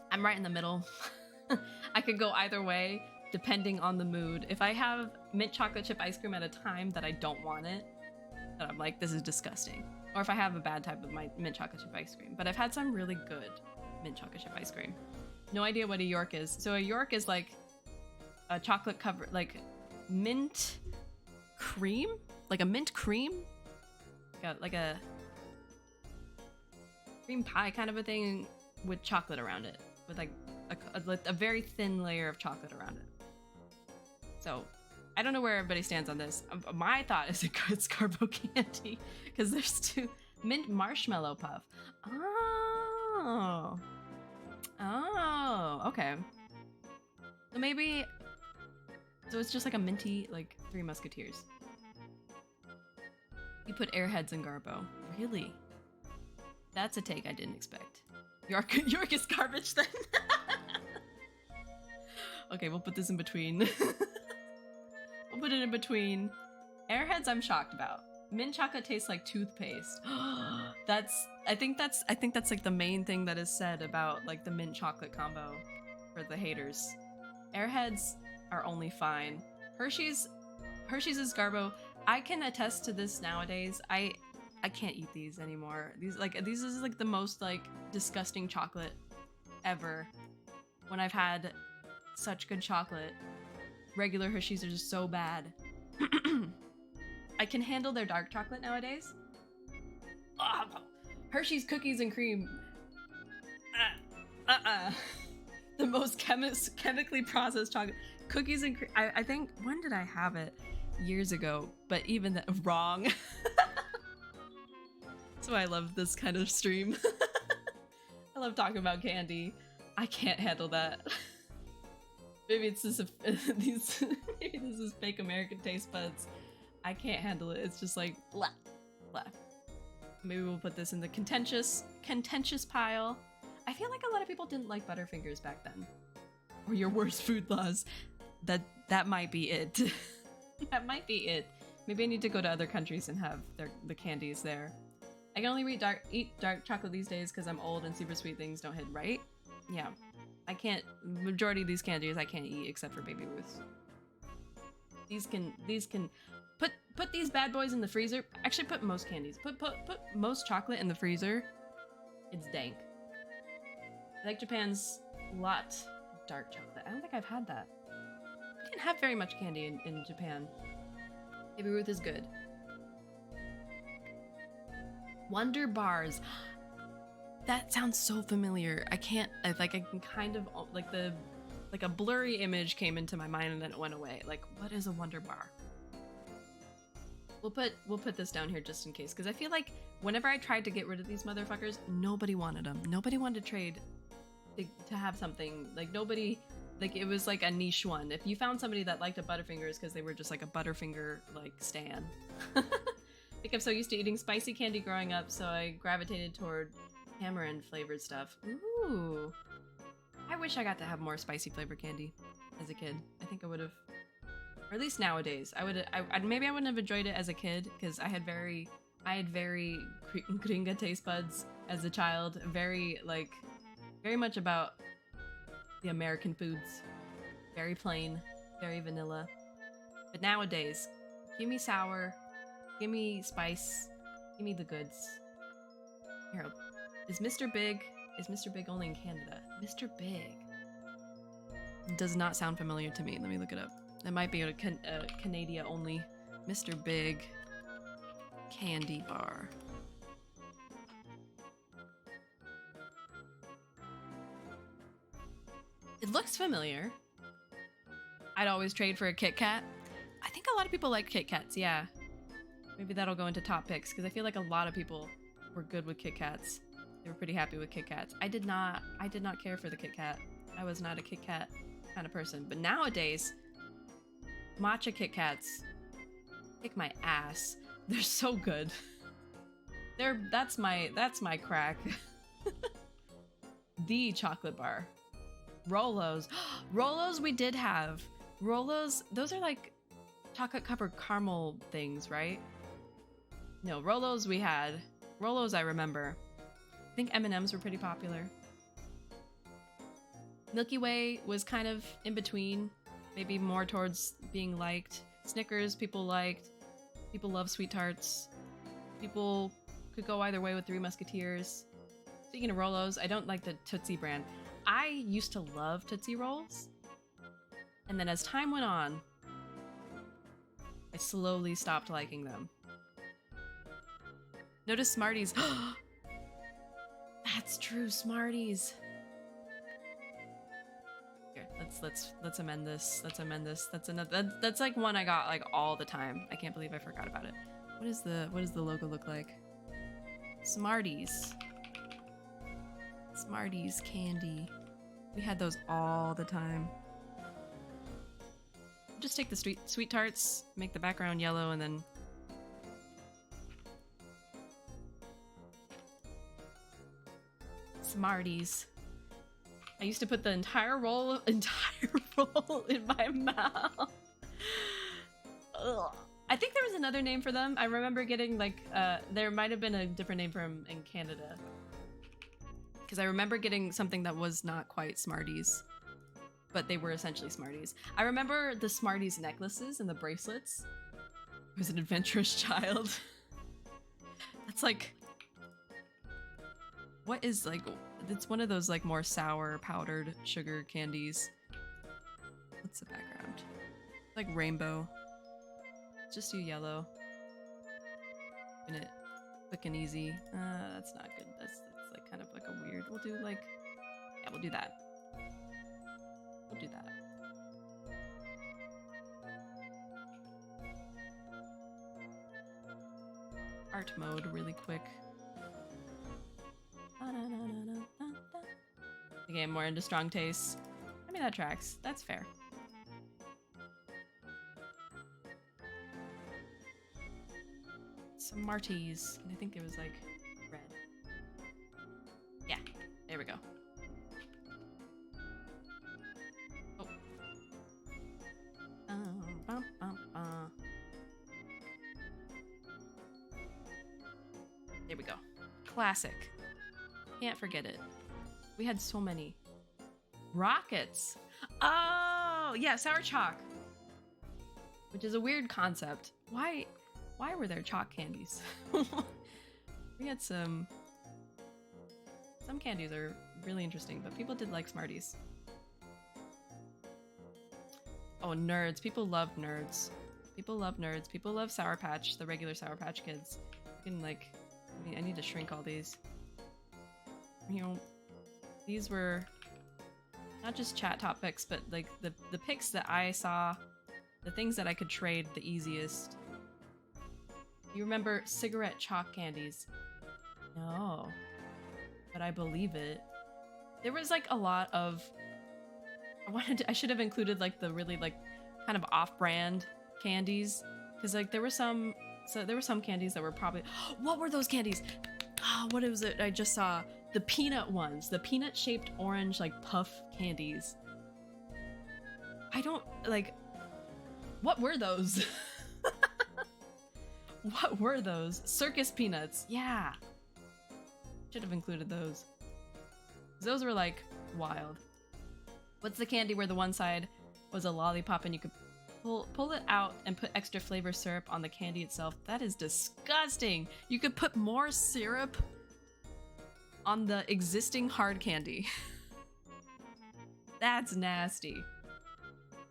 I'm right in the middle. I could go either way depending on the mood. If I have mint chocolate chip ice cream at a time that I don't want it, that I'm like, this is disgusting. Or if I have a bad type of my mint chocolate chip ice cream. But I've had some really good mint chocolate chip ice cream. No idea what a York is. So a York is like a chocolate covered, like mint cream? Like a mint cream? Like a cream pie kind of a thing with chocolate around it. With like a very thin layer of chocolate around it. So I don't know where everybody stands on this. My thought is it's Garbo candy because there's two mint marshmallow puff. Oh, okay. So maybe it's just like a minty like Three Musketeers. You put Airheads in Garbo, really? That's a take I didn't expect. York is garbage then. Okay, we'll put this in between. We'll put it in between. Airheads I'm shocked about. Mint chocolate tastes like toothpaste. I think that's like the main thing that is said about like the mint chocolate combo for the haters. Airheads are only fine. Hershey's is Garbo. I can attest to this nowadays. I can't eat these anymore. These is like the most like disgusting chocolate ever. When I've had such good chocolate. Regular Hershey's are just so bad. I can handle their dark chocolate nowadays. Hershey's cookies and cream. The most chemically processed chocolate. Cookies and cream. I think, when did I have it? Years ago. But even that, wrong. That's why I love this kind of stream. I love talking about candy. I can't handle that. Maybe it's just maybe this is fake American taste buds. I can't handle it. It's just like blah, blah. Maybe we'll put this in the contentious pile. I feel like a lot of people didn't like Butterfingers back then. Or your worst food laws. That might be it. That might be it. Maybe I need to go to other countries and have the candies there. I can only eat dark chocolate these days because I'm old and super sweet things don't hit right. Yeah. I can't, majority of these candies I can't eat except for Baby Ruth's. These can put these bad boys in the freezer. Actually put most candies. Put most chocolate in the freezer. It's dank. I like Japan's lot dark chocolate. I don't think I've had that. I didn't have very much candy in Japan. Baby Ruth is good. Wonder Bars. That sounds so familiar. I can kind of like a blurry image came into my mind and then it went away. Like, what is a Wonder Bar? We'll put this down here just in case, because I feel like whenever I tried to get rid of these motherfuckers, nobody wanted them. Nobody wanted to trade to have something. Like nobody, like it was like a niche one. If you found somebody that liked a Butterfingers because they were just like a Butterfinger like stan. I think I'm so used to eating spicy candy growing up, so I gravitated toward tamarind flavored stuff. Ooh. I wish I got to have more spicy flavored candy as a kid. I think I would have, or at least nowadays. Maybe I wouldn't have enjoyed it as a kid because I had very gringa taste buds as a child. Very much about the American foods. Very plain, very vanilla. But nowadays, give me sour, give me spice, give me the goods. Here, is Mr. Big only in Canada? Mr. Big does not sound familiar to me. Let me look it up. That might be a Canada only. Mr. Big candy bar. It looks familiar. I'd always trade for a Kit Kat. I think a lot of people like Kit Kats, yeah. Maybe that'll go into top picks, because I feel like a lot of people were good with Kit Kats. They were pretty happy with Kit Kats. I did not care for the Kit Kat. I was not a Kit Kat kind of person. But nowadays, matcha Kit Kats kick my ass. They're so good. That's my crack. The chocolate bar. Rolos. Rolos we did have. Rolos, those are like chocolate covered caramel things, right? No, Rolos we had. Rolos I remember. I think M&Ms were pretty popular. Milky Way was kind of in between, maybe more towards being liked. Snickers people liked. People love Sweet Tarts. People could go either way with Three Musketeers. Speaking of Rolos, I don't like the Tootsie brand. I used to love Tootsie Rolls, and then as time went on, I slowly stopped liking them. Notice Smarties. That's true, Smarties. Here, let's amend this. Let's amend this. That's another. That's like one I got like all the time. I can't believe I forgot about it. What does the logo look like? Smarties. Smarties candy. We had those all the time. Just take the sweet tarts, make the background yellow, and then Smarties. I used to put the entire roll in my mouth. Ugh. I think there was another name for them. I remember getting like there might have been a different name for them in Canada. Because I remember getting something that was not quite Smarties, but they were essentially Smarties. I remember the Smarties necklaces and the bracelets. I was an adventurous child. That's like, what is like, it's one of those like more sour powdered sugar candies. What's the background? Like rainbow. Just do yellow. In it, quick and easy. That's not good. That's like kind of like a weird. We'll do like, yeah, we'll do that. We'll do that. Art mode really quick. Again, more into strong tastes. I mean, that tracks. That's fair. Some Marties. And I think it was like red. Yeah, there we go. Oh. There we go. Classic. Can't forget it. We had so many. Rockets. Oh, yeah, sour chalk. Which is a weird concept. Why were there chalk candies? We had some candies are really interesting, but people did like Smarties. Oh, nerds. People love nerds. People love nerds. People love Sour Patch, the regular Sour Patch Kids. You can like, I need to shrink all these. You know, these were not just chat topics, but like the pics that I saw, the things that I could trade the easiest. You remember cigarette chalk candies? No, but I believe it. There was like a lot of, I should have included like the really like kind of off-brand candies, because like there were some candies that were probably, what were those candies? Oh, what was it I just saw? The peanut ones, the peanut shaped orange like puff candies. I don't like, what were those? What were those? Circus peanuts. Yeah. Should have included those. Those were like wild. What's the candy where the one side was a lollipop and you could pull it out and put extra flavor syrup on the candy itself? That is disgusting. You could put more syrup on the existing hard candy. That's nasty.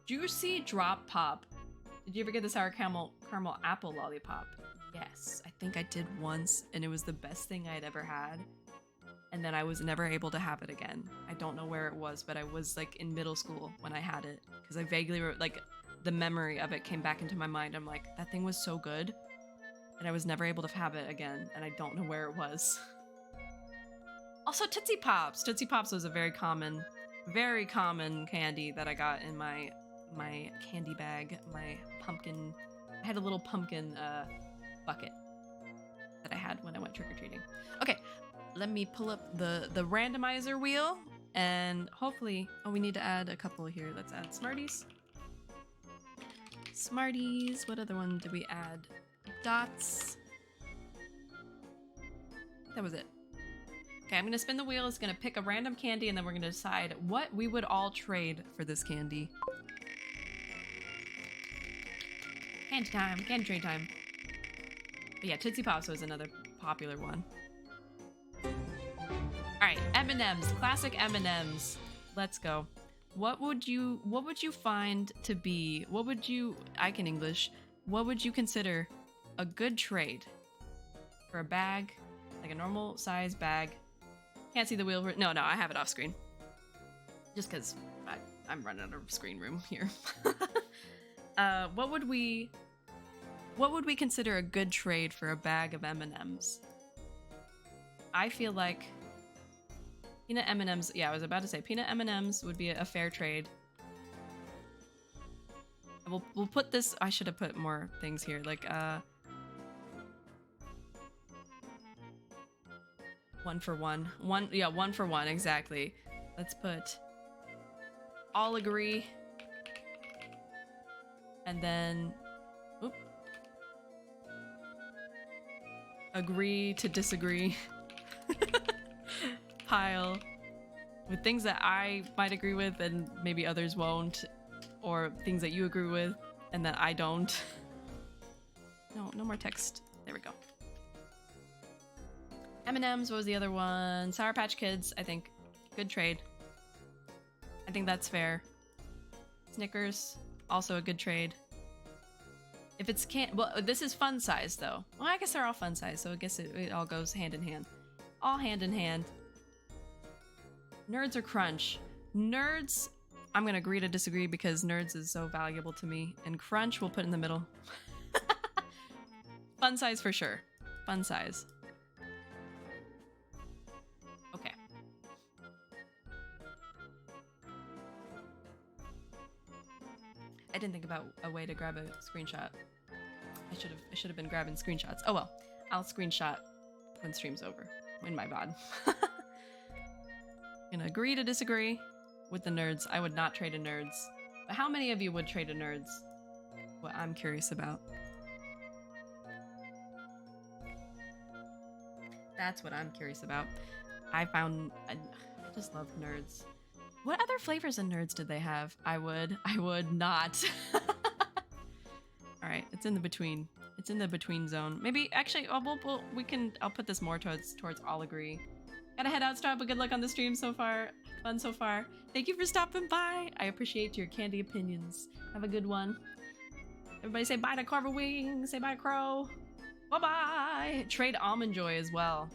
Juicy Drop Pop. Did you ever get the sour caramel apple lollipop? Yes, I think I did once, and it was the best thing I had ever had. And then I was never able to have it again. I don't know where it was, but I was like in middle school when I had it, because I vaguely like the memory of it came back into my mind. I'm like, that thing was so good, and I was never able to have it again, and I don't know where it was. Also, Tootsie Pops. Tootsie Pops was a very common very common candy that I got in my candy bag, my pumpkin. I had a little pumpkin bucket that I had when I went trick-or-treating. Okay, let me pull up the randomizer wheel and hopefully, oh, we need to add a couple here. Let's add Smarties. Smarties, what other one did we add? Dots. That was it. Okay, I'm gonna spin the wheel. It's gonna pick a random candy and then we're gonna decide what we would all trade for this candy. Candy time, candy trade time. But yeah, Tootsie Pops was another popular one. All right, M&Ms, classic M&Ms. Let's go. What would you find to be? What would you? I can English. What would you consider a good trade for a bag, like a normal size bag? Can't see the wheel. No, I have it off screen. Just because I'm running out of screen room here. What would we consider a good trade for a bag of M&Ms? I feel like peanut M&Ms. Yeah, I was about to say peanut M&Ms would be a fair trade. We'll put this. I should have put more things here, like one for one. Yeah, 1 for 1 exactly. Let's put all agree, and then oop, agree to disagree. Pile with things that I might agree with and maybe others won't, or things that you agree with and that I don't. No more text. There we go. M&Ms, what was the other one? Sour Patch Kids, I think. Good trade. I think that's fair. Snickers, also a good trade. If it's well, this is fun size though. Well, I guess they're all fun size, so I guess it all goes hand in hand. All hand in hand. Nerds or Crunch? Nerds, I'm gonna agree to disagree because Nerds is so valuable to me, and Crunch we'll put in the middle. Fun size for sure. Fun size. Okay. I didn't think about a way to grab a screenshot. I should have been grabbing screenshots. Oh well, I'll screenshot when stream's over in my VOD. Gonna agree to disagree with the Nerds. I would not trade a Nerds. But how many of you would trade a Nerds? What I'm curious about. That's what I'm curious about. I just love Nerds. What other flavors of Nerds did they have? I would not. All right, it's in the between. It's in the between zone. Maybe actually, I'll put this more towards all agree. Gotta head out, stop, but good luck on the stream so far. Fun so far. Thank you for stopping by. I appreciate your candy opinions. Have a good one. Everybody say bye to Carver Wing. Say bye to Crow. Bye-bye. Trade Almond Joy as well.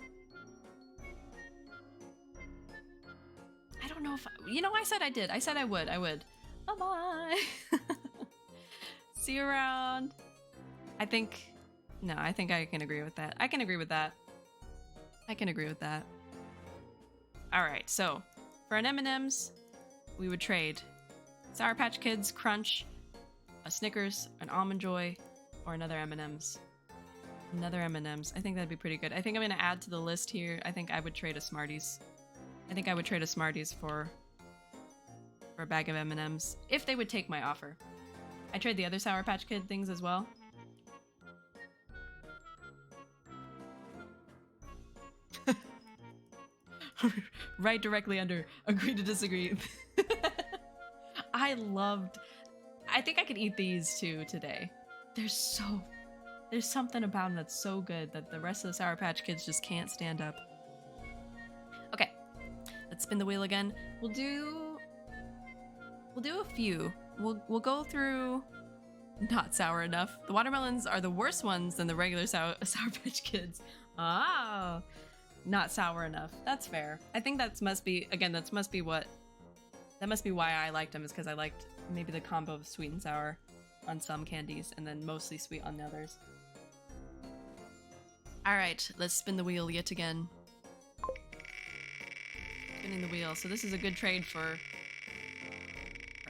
I don't know if I said I did. I said I would. Bye-bye. See you around. I think I can agree with that. I can agree with that. All right, so for an M&Ms, we would trade Sour Patch Kids, Crunch, a Snickers, an Almond Joy, or another M&Ms. Another M&Ms. I think that'd be pretty good. I think I'm gonna add to the list here. I think I would trade a Smarties. I think I would trade a Smarties for a bag of M&Ms if they would take my offer. I trade the other Sour Patch Kid things as well. Right directly under agree to disagree. I think I could eat these too today. There's something about them that's so good that the rest of the Sour Patch Kids just can't stand up. Okay, let's spin the wheel again. We'll do a few. We'll go through not sour enough. The watermelons are the worse ones than the regular Sour Patch Kids. Ah, not sour enough. That's fair. I think that must be why I liked them, is because I liked maybe the combo of sweet and sour on some candies and then mostly sweet on the others. All right, let's spin the wheel yet again. Spinning the wheel. So this is a good trade for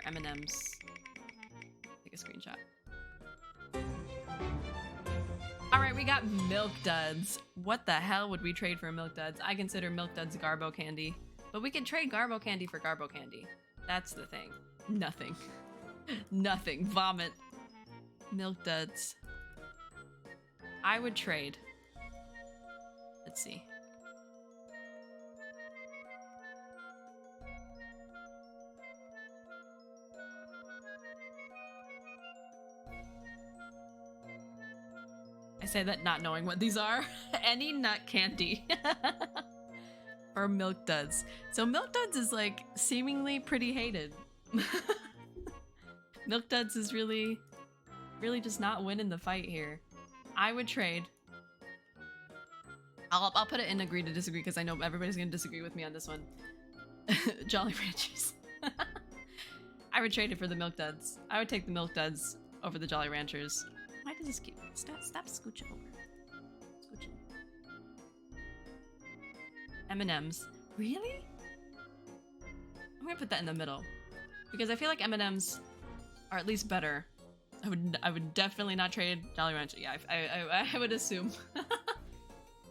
M&Ms. Take a screenshot. All right, we got Milk Duds. What the hell would we trade for Milk Duds? I consider Milk Duds Garbo candy, but we could trade Garbo candy for Garbo candy. That's the thing. Nothing. Nothing. Vomit. Milk Duds. I would trade. Let's see. I say that not knowing what these are. Any nut candy. Or Milk Duds. So Milk Duds is like seemingly pretty hated. Milk Duds is really just not winning the fight here. I would trade. I'll put it in agree to disagree because I know everybody's gonna disagree with me on this one. Jolly Ranchers. I would trade it for the Milk Duds. I would take the Milk Duds over the Jolly Ranchers. Why does this keep... Stop scooching over. Scooching. M&Ms. Really? I'm gonna put that in the middle. Because I feel like M&Ms are at least better. I would definitely not trade Jolly Rancher. Yeah, I would assume.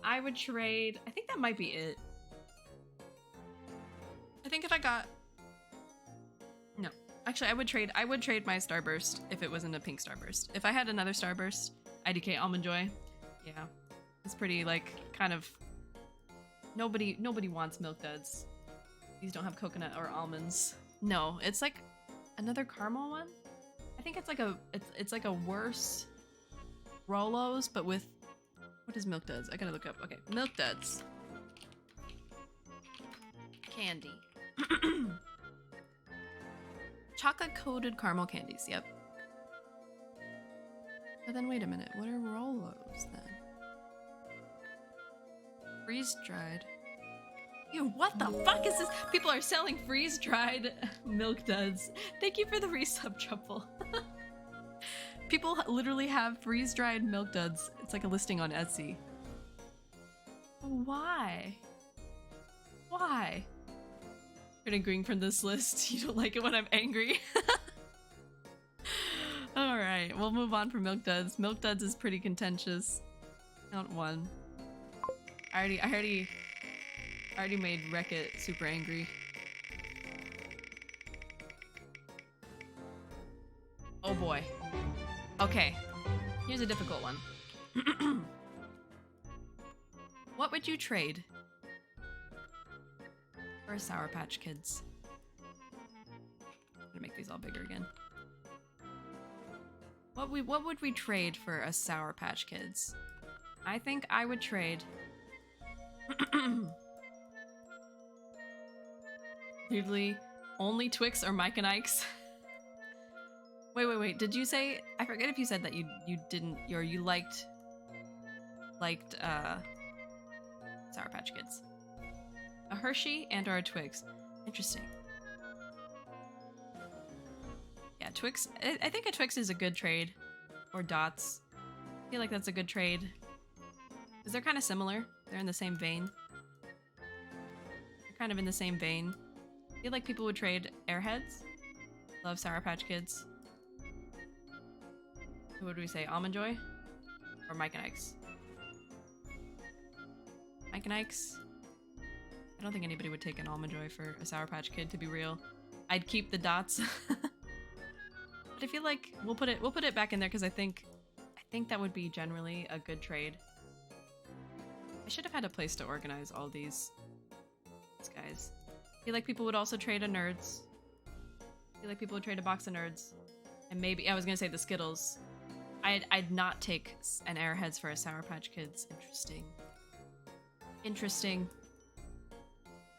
I would trade... I think that might be it. I think if I got... No. Actually, I would trade my Starburst if it wasn't a pink Starburst. If I had another Starburst, IDK Almond Joy, yeah. It's pretty, like, kind of... Nobody wants Milk Duds. These don't have coconut or almonds. No, it's like another caramel one? I think it's like a worse Rolos, but with... What is Milk Duds? I gotta look up. Okay, Milk Duds. Candy. Chocolate-coated caramel candies, yep. But then wait a minute, what are Rolos then? Freeze-dried. Ew, what the fuck is this? People are selling freeze-dried Milk Duds. Thank you for the resub, Truffle. People literally have freeze-dried Milk Duds. It's like a listing on Etsy. Why? Why? You're agreeing from this list. You don't like it when I'm angry. Alright, we'll move on from Milk Duds. Milk Duds is pretty contentious. Count one. I already made Wreck-It super angry. Oh boy. Okay, here's a difficult one. What would you trade for a Sour Patch Kids? I'm gonna make these all bigger again. What would we trade for a Sour Patch Kids? I think I would trade... Usually only Twix or Mike and Ike's. Wait. Did you say... I forget if you said that you didn't... Or you liked Sour Patch Kids. A Hershey and or a Twix. Interesting. Yeah, Twix... I think a Twix is a good trade. Or Dots. I feel like that's a good trade. Because they're kind of similar. They're in the same vein. They're kind of in the same vein. I feel like people would trade Airheads. Love Sour Patch Kids. Who would we say? Almond Joy? Or Mike and Ike's? Mike and Ike's? I don't think anybody would take an Almond Joy for a Sour Patch Kid, to be real. I'd keep the Dots. But I feel like we'll put it back in there because I think that would be generally a good trade. I should have had a place to organize all these guys. I feel like people would also trade a Nerds. I feel like people would trade a box of Nerds. And maybe, I was gonna say the Skittles. I'd not take an Airheads for a Sour Patch Kids. Interesting. Interesting.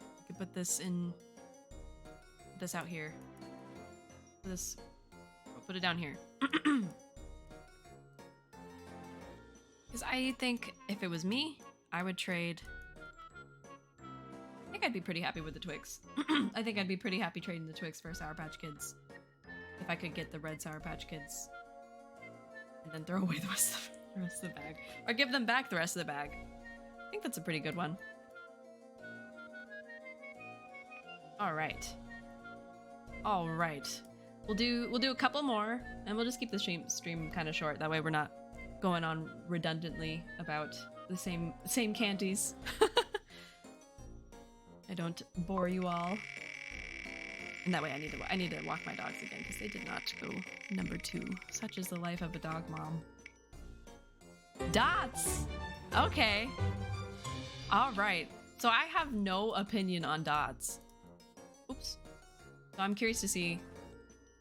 I could put this out here. I'll put it down here. Because I think if it was me, I would trade... I think I'd be pretty happy with the Twix. I think I'd be pretty happy trading the Twix for Sour Patch Kids. If I could get the red Sour Patch Kids. And then throw away the rest of the bag. Or give them back the rest of the bag. I think that's a pretty good one. Alright. Alright. We'll do a couple more, and we'll just keep the stream kind of short. That way we're not going on redundantly about the same candies. I don't bore you all. And that way I need to walk my dogs again because they did not go number 2. Such is the life of a dog mom. Dots. Okay. All right. So I have no opinion on dots. Oops. So I'm curious to see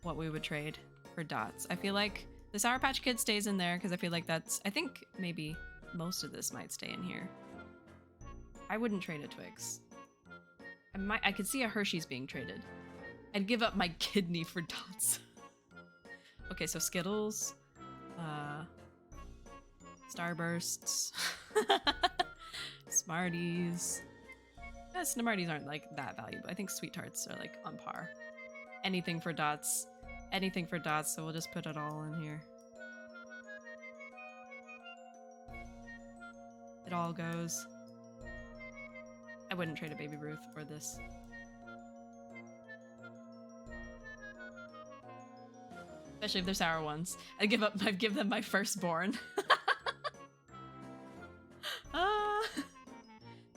what we would trade for dots. I feel like the Sour Patch Kid stays in there because I feel like I think maybe most of this might stay in here. I wouldn't trade a Twix. I could see a Hershey's being traded. I'd give up my kidney for dots. Okay, so Skittles, Starbursts, Smarties. Yeah, Smarties aren't like that valuable. I think Sweet Tarts are like on par. Anything for dots. Anything for dots, so we'll just put it all in here. It all goes. I wouldn't trade a Baby Ruth for this. Especially if they're sour ones. I'd give them my firstborn.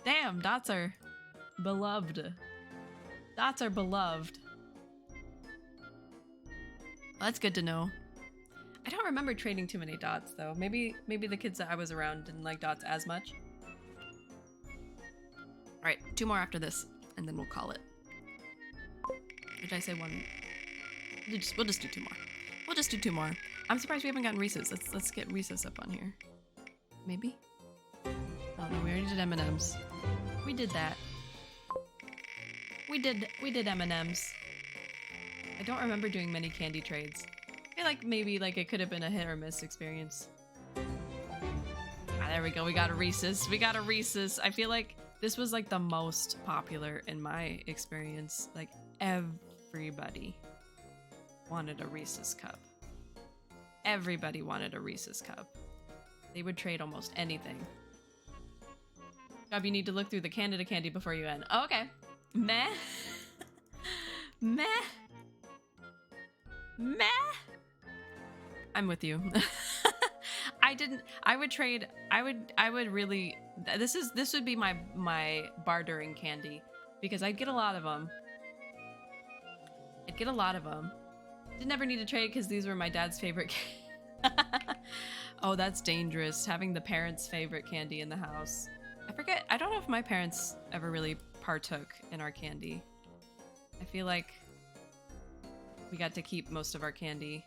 Damn, dots are beloved. Dots are beloved. Well, that's good to know. I don't remember trading too many dots though. Maybe the kids that I was around didn't like dots as much. Alright, 2 more after this, and then we'll call it. Did I say 1? We'll just do 2 more. We'll just do 2 more. I'm surprised we haven't gotten Reese's. Let's get Reese's up on here. Maybe? Oh no, we already did M&M's. We did that. We did M&M's. I don't remember doing many candy trades. I feel like maybe like it could have been a hit or miss experience. Ah, there we go. We got a Reese's. We got a Reese's. I feel like this was like the most popular in my experience. Like everybody wanted a Reese's cup. Everybody wanted a Reese's cup. They would trade almost anything. Job, you need to look through the Canada candy before you end. Oh, okay. Meh. Meh. Meh. I'm with you. I would really, this would be my bartering candy because I'd get a lot of them. Didn't ever need to trade because these were my dad's favorite. Oh, that's dangerous. Having the parents' favorite candy in the house. I don't know if my parents ever really partook in our candy. I feel like we got to keep most of our candy.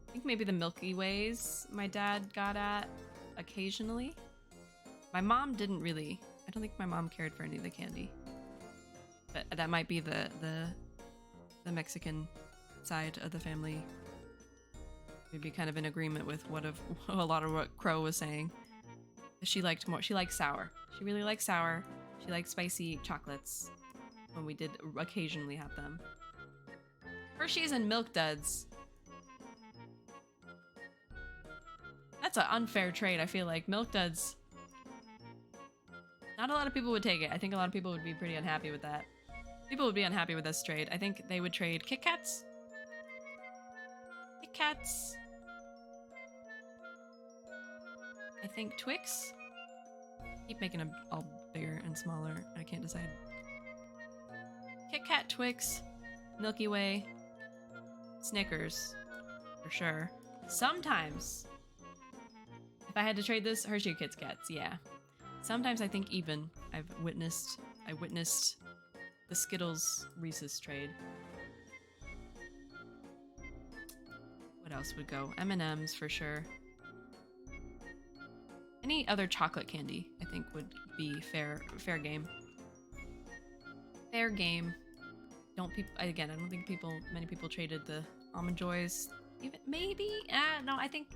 I think maybe the Milky Ways my dad got at occasionally. My mom didn't really. I don't think my mom cared for any of the candy. But that might be the Mexican side of the family. We'd be kind of in agreement with a lot of what Crow was saying. She liked sour. She really liked sour. She liked spicy chocolates when we did occasionally have them. Hershey's and Milk Duds. That's an unfair trade, I feel like. Milk Duds. Not a lot of people would take it. I think a lot of people would be pretty unhappy with that. People would be unhappy with this trade. I think they would trade Kit Kats. Kit Kats. I think Twix. Keep making them all bigger and smaller. I can't decide. Kit Kat, Twix, Milky Way, Snickers, for sure. Sometimes, if I had to trade this, Hershey Kit Kats, yeah. Sometimes I think even I witnessed the Skittles Reese's trade. What else would go? M&M's for sure. Any other chocolate candy, I think, would be fair game. Fair game. I don't think many people traded the Almond Joys. Even maybe? No, I think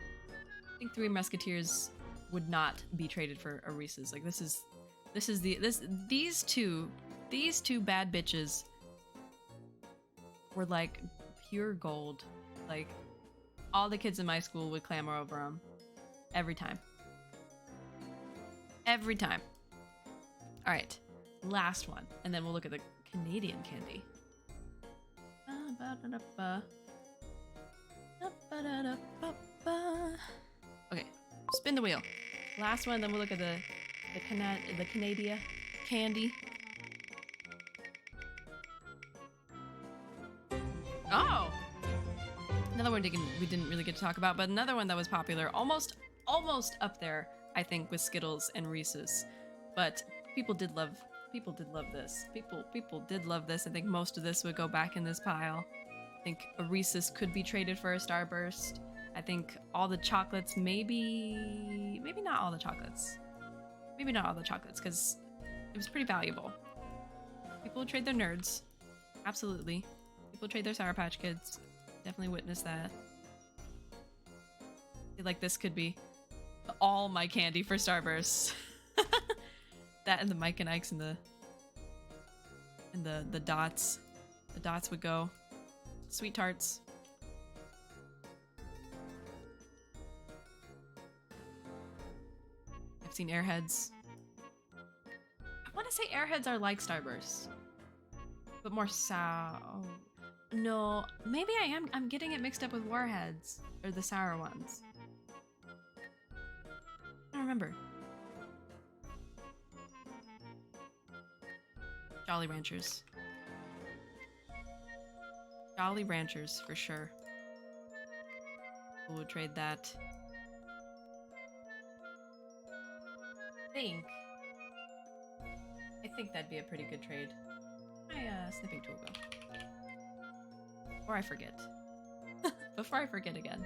Three Musketeers would not be traded for a Reese's. Like these two bad bitches were like pure gold. Like all the kids in my school would clamor over them every time. Every time. All right, last one, and then we'll look at the Canadian candy. Ba-da-da-ba-ba. Okay, spin the wheel. Last one, then we'll look at the Canada candy. Oh, another one we didn't really get to talk about, but another one that was popular, almost up there, I think, with Skittles and Reese's. But people did love this. People did love this. I think most of this would go back in this pile. I think a Reese's could be traded for a Starburst. I think all the chocolates, maybe not all the chocolates. Maybe not all the chocolates, because it was pretty valuable. People would trade their nerds. Absolutely. People trade their Sour Patch Kids. Definitely witnessed that. I feel like this could be all my candy for Starburst. That and the Mike and Ike's and the dots. The dots would go. Sweet Tarts. I've seen Airheads. I want to say Airheads are like Starburst, but more sour. No, maybe I am. I'm getting it mixed up with Warheads, or the sour ones. I don't remember. Jolly Ranchers. Jolly Ranchers, for sure. We'll trade that. I think that'd be a pretty good trade. My snipping tool go. Before I forget. Before I forget again.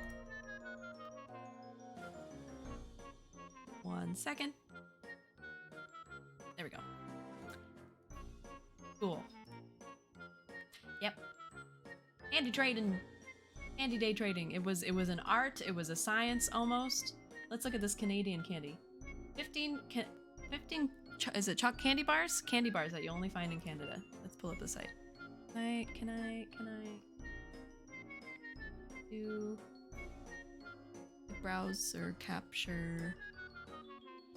1 second. There we go. Cool. Yep. Candy trading. Candy day trading. It was an art. It was a science almost. Let's look at this Canadian candy. 15 is it chalk candy bars? Candy bars that you only find in Canada. Let's pull up the site. Can I do browser capture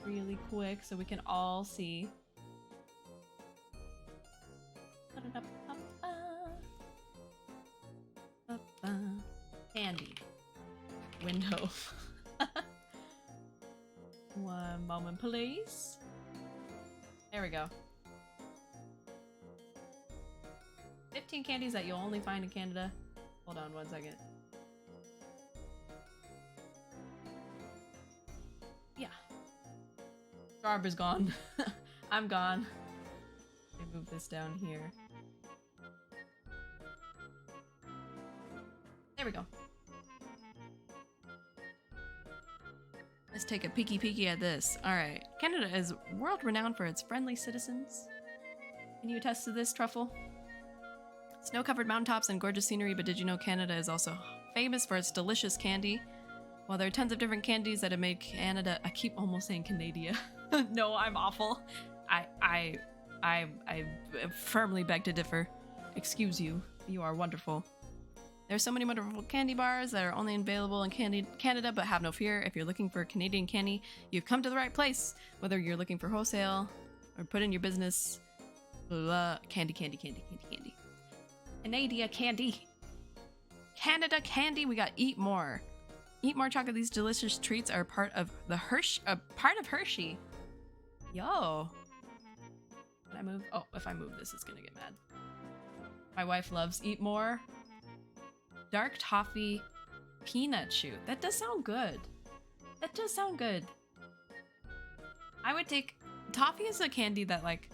really quick so we can all see? Candy window. 1 moment, please. There we go. 15 candies that you'll only find in Canada. Hold on 1 second. Yeah. Garb is gone. I'm gone. Let me move this down here. There we go. Let's take a peeky at this. Alright. Canada is world-renowned for its friendly citizens. Can you attest to this, Truffle? Snow-covered mountaintops and gorgeous scenery, but did you know Canada is also famous for its delicious candy? While there are tons of different candies that have made Canada... I keep almost saying Canada. No, I'm awful. I firmly beg to differ. Excuse you. You are wonderful. There are so many wonderful candy bars that are only available in Canada, but have no fear. If you're looking for Canadian candy, you've come to the right place. Whether you're looking for wholesale or put in your business, candy. Canada candy. Canada candy. We got Eat More. Eat More chocolate. These delicious treats are part of the Hershey. Yo. Can I move? Oh, if I move this, it's gonna get mad. My wife loves Eat More. Dark toffee peanut chew. That does sound good. That does sound good. I would take... Toffee is a candy that, like,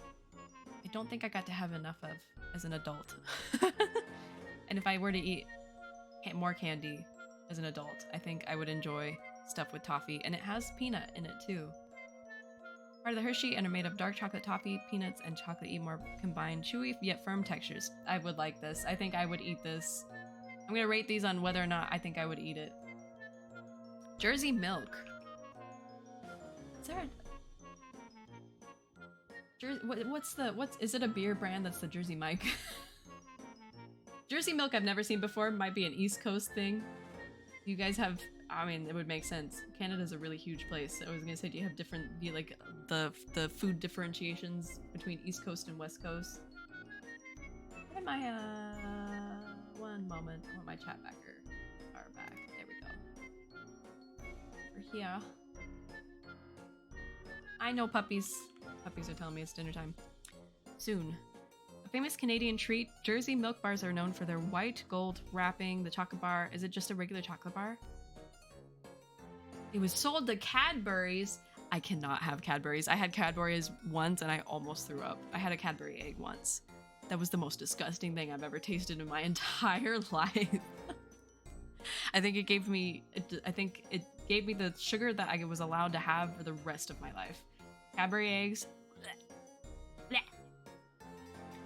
I don't think I got to have enough of as an adult. And if I were to eat more candy as an adult, I think I would enjoy stuff with toffee. And it has peanut in it, too. Part of the Hershey and are made of dark chocolate toffee, peanuts, and chocolate Eat More combined chewy yet firm textures. I would like this. I think I would eat this. I'm gonna rate these on whether or not I think I would eat it. Jersey Milk. Is there a... is it a beer brand that's the Jersey Mike? Jersey Milk I've never seen before. Might be an East Coast thing. You guys have... I mean, it would make sense. Canada's a really huge place. I was gonna say, do you have different... Do you like the food differentiations between East Coast and West Coast? What am I, 1 moment. I want my chat backer are back. There we here. I know puppies. Puppies are telling me it's dinner time. Soon. A famous Canadian treat, Jersey milk bars are known for their white gold wrapping. The chocolate bar, is it just a regular chocolate bar? It was sold to Cadbury's. I cannot have Cadbury's. I had Cadbury's once and I almost threw up. I had a Cadbury egg once. That was the most disgusting thing I've ever tasted in my entire life. I think it gave me the sugar that I was allowed to have for the rest of my life. Cadbury eggs.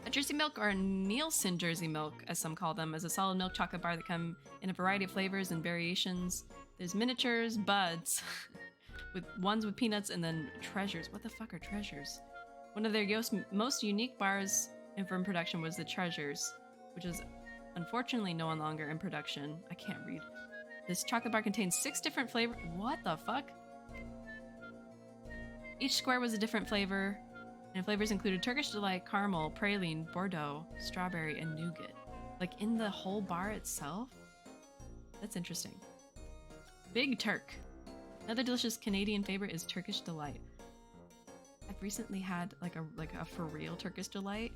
A Jersey milk, or Nielsen Jersey milk, as some call them, is a solid milk chocolate bar that come in a variety of flavors and variations. There's miniatures, buds, with ones with peanuts, and then treasures. What the fuck are treasures? One of their most unique bars from production was the Treasures, which is unfortunately no longer in production. I can't read. This chocolate bar contains 6 different flavors. What the fuck? Each square was a different flavor, and flavors included Turkish Delight, caramel, praline, Bordeaux, strawberry, and nougat. Like in the whole bar itself? That's interesting. Big Turk. Another delicious Canadian favorite is Turkish Delight. I've recently had like a for real Turkish Delight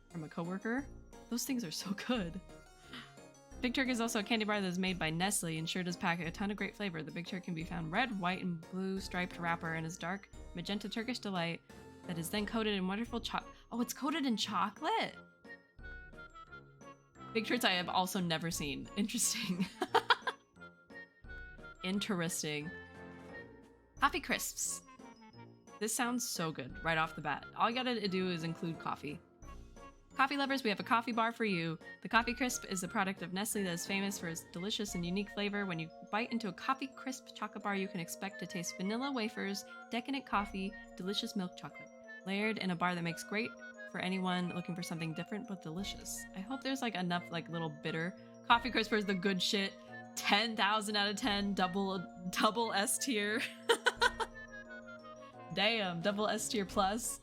from a coworker. Those things are so good. Big Turk is also a candy bar that is made by Nestle and sure does pack a ton of great flavor. The Big Turk can be found red, white, and blue striped wrapper and is dark magenta Turkish Delight that is then coated in wonderful Oh, it's coated in chocolate? Big Turks I have also never seen. Interesting. Interesting. Coffee crisps. This sounds so good right off the bat. All you gotta do is include coffee. Coffee lovers, we have a coffee bar for you. The Coffee Crisp is a product of Nestle that is famous for its delicious and unique flavor. When you bite into a Coffee Crisp chocolate bar, you can expect to taste vanilla wafers, decadent coffee, delicious milk chocolate, layered in a bar that makes great for anyone looking for something different but delicious. I hope there's like enough like little bitter. Coffee Crisp is the good shit. 10,000 out of 10, double S tier. Damn, double S tier plus.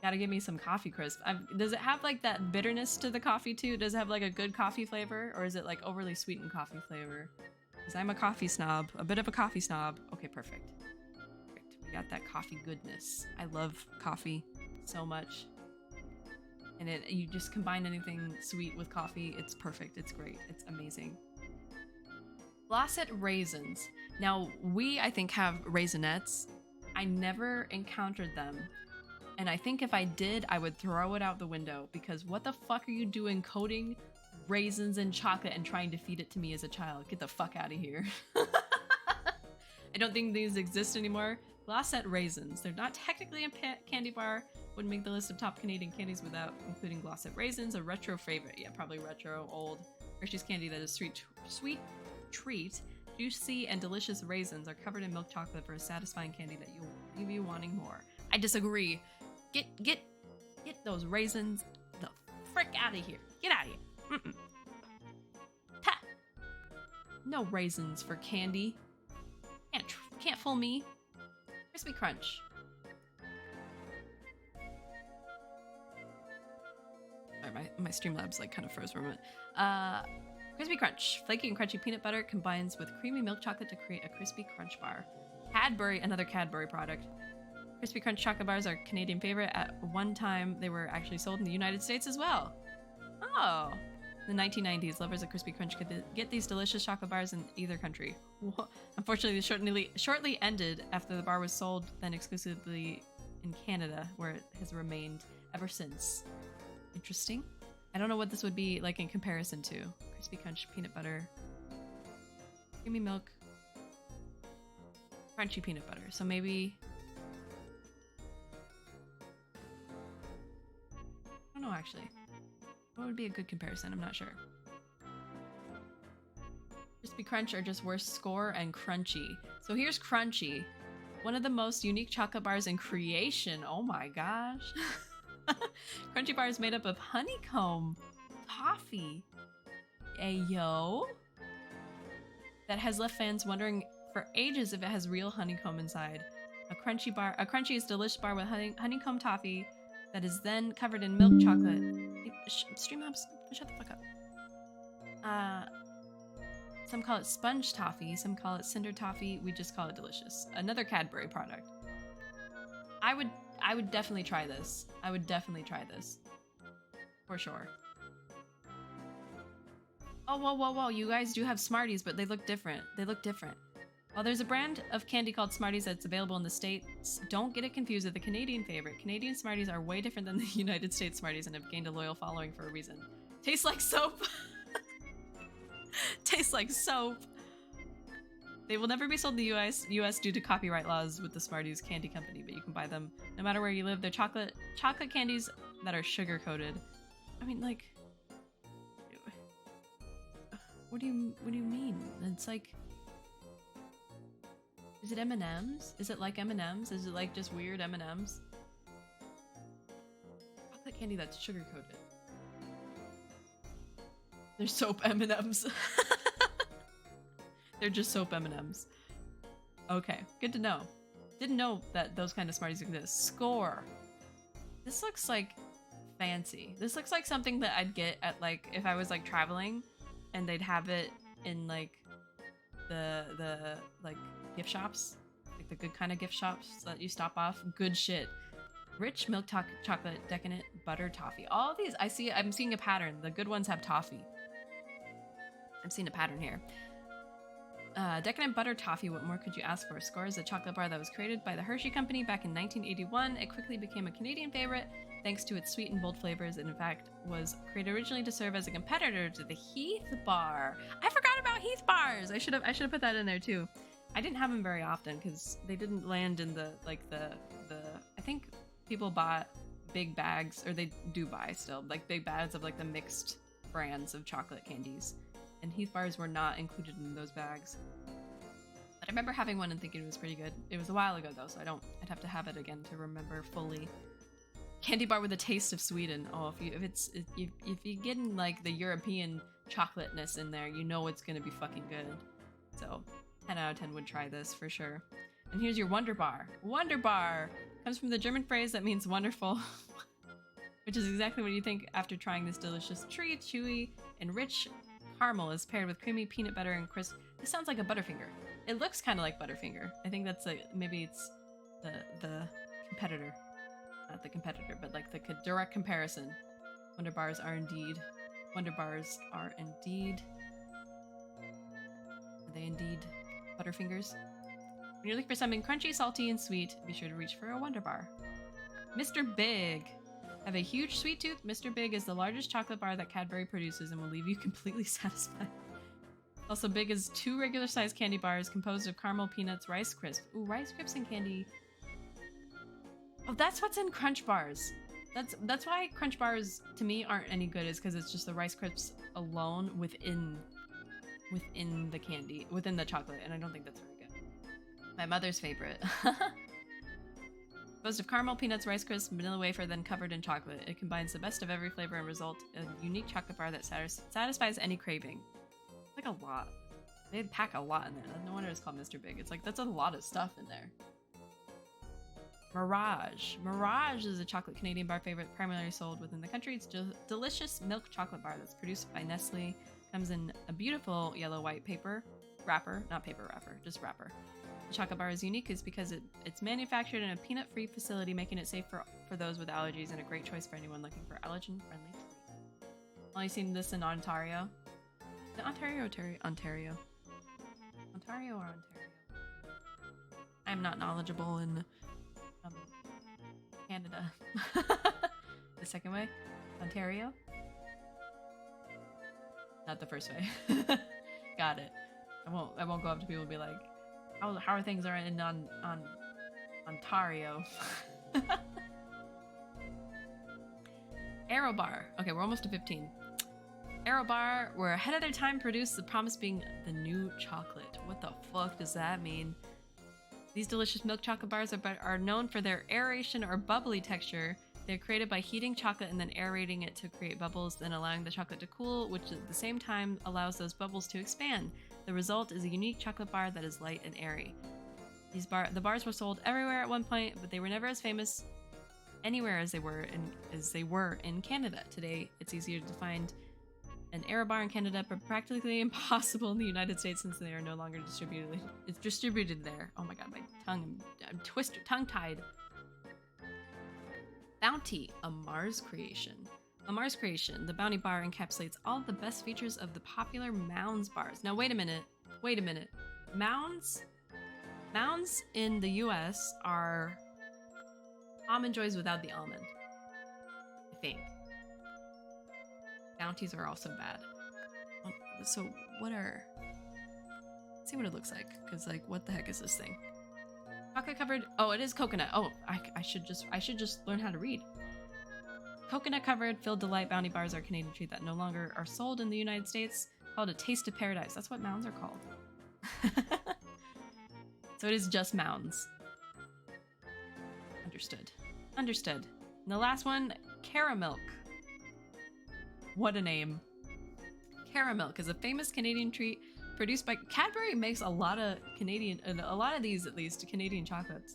Gotta give me some Coffee Crisp. Does it have like that bitterness to the coffee too? Does it have like a good coffee flavor, or is it like overly sweetened coffee flavor? Because I'm a coffee snob, a bit of a coffee snob. Okay, perfect. Perfect. We got that coffee goodness. I love coffee so much. And you just combine anything sweet with coffee, it's perfect. It's great. It's amazing. Glosset raisins. Now, I think, have Raisinets. I never encountered them. And I think if I did, I would throw it out the window, because what the fuck are you doing coating raisins in chocolate and trying to feed it to me as a child? Get the fuck out of here. I don't think these exist anymore. Glosset raisins. They're not technically a candy bar. Wouldn't make the list of top Canadian candies without including Glosset raisins, a retro favorite. Yeah, probably retro, old. Hershey's candy that is sweet treat. Juicy and delicious raisins are covered in milk chocolate for a satisfying candy that will leave you wanting more. I disagree. Get those raisins the frick out of here. Get out of here. Mm-mm. Ta. No raisins for candy. Can't fool me. Crispy Crunch. Sorry, my Streamlabs like kind of froze for a moment. Crispy Crunch. Flaky and crunchy peanut butter combines with creamy milk chocolate to create a crispy crunch bar. Cadbury, another Cadbury product. Crispy Crunch chocolate bars are a Canadian favorite. At one time, they were actually sold in the United States as well. Oh. In the 1990s, lovers of Crispy Crunch could get these delicious chocolate bars in either country. Unfortunately, they shortly ended after the bar was sold, then exclusively in Canada, where it has remained ever since. Interesting. I don't know what this would be like in comparison to. Crispy Crunch, peanut butter, creamy milk, crunchy peanut butter. So maybe... I don't know, actually. What would be a good comparison? I'm not sure. Crispy Crunch are just worse score and Crunchy. So here's Crunchy. One of the most unique chocolate bars in creation. Oh my gosh. Crunchy bar is made up of honeycomb toffee. Ayo. That has left fans wondering for ages if it has real honeycomb inside. A Crunchy is a delicious bar with honeycomb toffee that is then covered in milk chocolate. Streamlabs, shut the fuck up. Some call it sponge toffee, some call it cinder toffee. We just call it delicious. Another Cadbury product. I would definitely try this. I would definitely try this. For sure. Oh, whoa, whoa, whoa. You guys do have Smarties, but they look different. They look different. While there's a brand of candy called Smarties that's available in the States, don't get it confused with the Canadian favorite. Canadian Smarties are way different than the United States Smarties and have gained a loyal following for a reason. Tastes like soap. Tastes like soap. They will never be sold in the US due to copyright laws with the Smarties Candy Company, but you can buy them no matter where you live. They're chocolate candies that are sugar coated. I mean, like, what do you mean? It's like, is it M&Ms? Is it like M&Ms? Is it like just weird M&Ms? Chocolate candy that's sugar coated. They're soap M&Ms. They're just soap M&Ms. Okay, good to know. Didn't know that those kind of Smarties exist. Score. This looks like fancy. This looks like something that I'd get at like if I was like traveling and they'd have it in like the like gift shops, like the good kind of gift shops that you stop off. Good shit. Rich milk chocolate decadent butter toffee. All of these I'm seeing a pattern. The good ones have toffee. I'm seeing a pattern here. Decadent butter toffee, what more could you ask for? Score is a chocolate bar that was created by the Hershey Company back in 1981. It quickly became a Canadian favorite thanks to its sweet and bold flavors, and in fact was created originally to serve as a competitor to the Heath bar. I forgot about Heath bars! I should have put that in there too. I didn't have them very often because they didn't land in the I think people bought big bags, or they do buy still, like big bags of like the mixed brands of chocolate candies. And Heath bars were not included in those bags. But I remember having one and thinking it was pretty good. It was a while ago though, so I'd have to have it again to remember fully. Candy bar with a taste of Sweden. Oh, if you're getting like the European chocolateness in there, you know it's gonna be fucking good. So 10 out of 10 would try this for sure. And here's your Wonder Bar. Wonder Bar comes from the German phrase that means wonderful, which is exactly what you think after trying this delicious treat. Chewy and rich caramel is paired with creamy peanut butter and crisp. This sounds like a Butterfinger. It looks kind of like Butterfinger. I think that's like, maybe it's the competitor. Not the competitor, but like the direct comparison. Wonder Bars are indeed Are they indeed Butterfingers? When you're looking for something crunchy, salty, and sweet, be sure to reach for a Wonder Bar. Mr. Big. Have a huge sweet tooth? Mr. Big is the largest chocolate bar that Cadbury produces and will leave you completely satisfied. Also big is 2 regular-sized candy bars composed of caramel, peanuts, Rice Crisps. Ooh, Rice Crisps and candy. Oh, that's what's in Crunch Bars. That's why Crunch Bars to me aren't any good, is because it's just the Rice Crisps alone within the candy, within the chocolate, and I don't think that's very good. My mother's favorite. Composed of caramel, peanuts, Rice Crisps, vanilla wafer, then covered in chocolate. It combines the best of every flavor and result in a unique chocolate bar that satisfies any craving. Like a lot. They pack a lot in there. No wonder it's called Mr. Big. It's like, that's a lot of stuff in there. Mirage. Mirage is a chocolate Canadian bar favorite primarily sold within the country. It's delicious milk chocolate bar that's produced by Nestle. Comes in a beautiful yellow-white paper wrapper. Not paper wrapper, just wrapper. The chocolate bar is unique is because it's manufactured in a peanut-free facility, making it safe for those with allergies and a great choice for anyone looking for allergen-friendly treat. Only seen this in Ontario. Is it Ontario or Ontario? Ontario or Ontario? I'm not knowledgeable in Canada. The second way? Ontario? Not the first way. Got it. I won't go up to people and be like, how are things in Ontario? Aero Bar. Okay, we're almost to 15. Aero Bar were ahead of their time, produced the promise being the new chocolate. What the fuck does that mean? These delicious milk chocolate bars are known for their aeration or bubbly texture. They're created by heating chocolate and then aerating it to create bubbles, then allowing the chocolate to cool, which at the same time allows those bubbles to expand. The result is a unique chocolate bar that is light and airy. The bars were sold everywhere at one point, but they were never as famous anywhere as they were in Canada. Today, it's easier to find an error bar in Canada, but practically impossible in the United States since they are no longer distributed. It's distributed there. Oh my god, my tongue, I'm twisted, tongue-tied. Bounty, a Mars creation. A Mars creation, the Bounty bar encapsulates all of the best features of the popular Mounds bars. Now wait a minute, Mounds in the US are Almond Joys without the almond, I think. Bounties are also bad. So what are... Let's see what it looks like, because like, what the heck is this thing? Chocolate covered... Oh, it is coconut. Oh, I should just learn how to read. Coconut covered filled delight bounty bars are a Canadian treat that no longer are sold in the United States, called a taste of paradise. That's what Mounds are called. So it is just Mounds. Understood. Understood. And the last one, Caramilk. What a name. Caramilk is a famous Canadian treat produced by Cadbury. Makes a lot of these at least Canadian chocolates.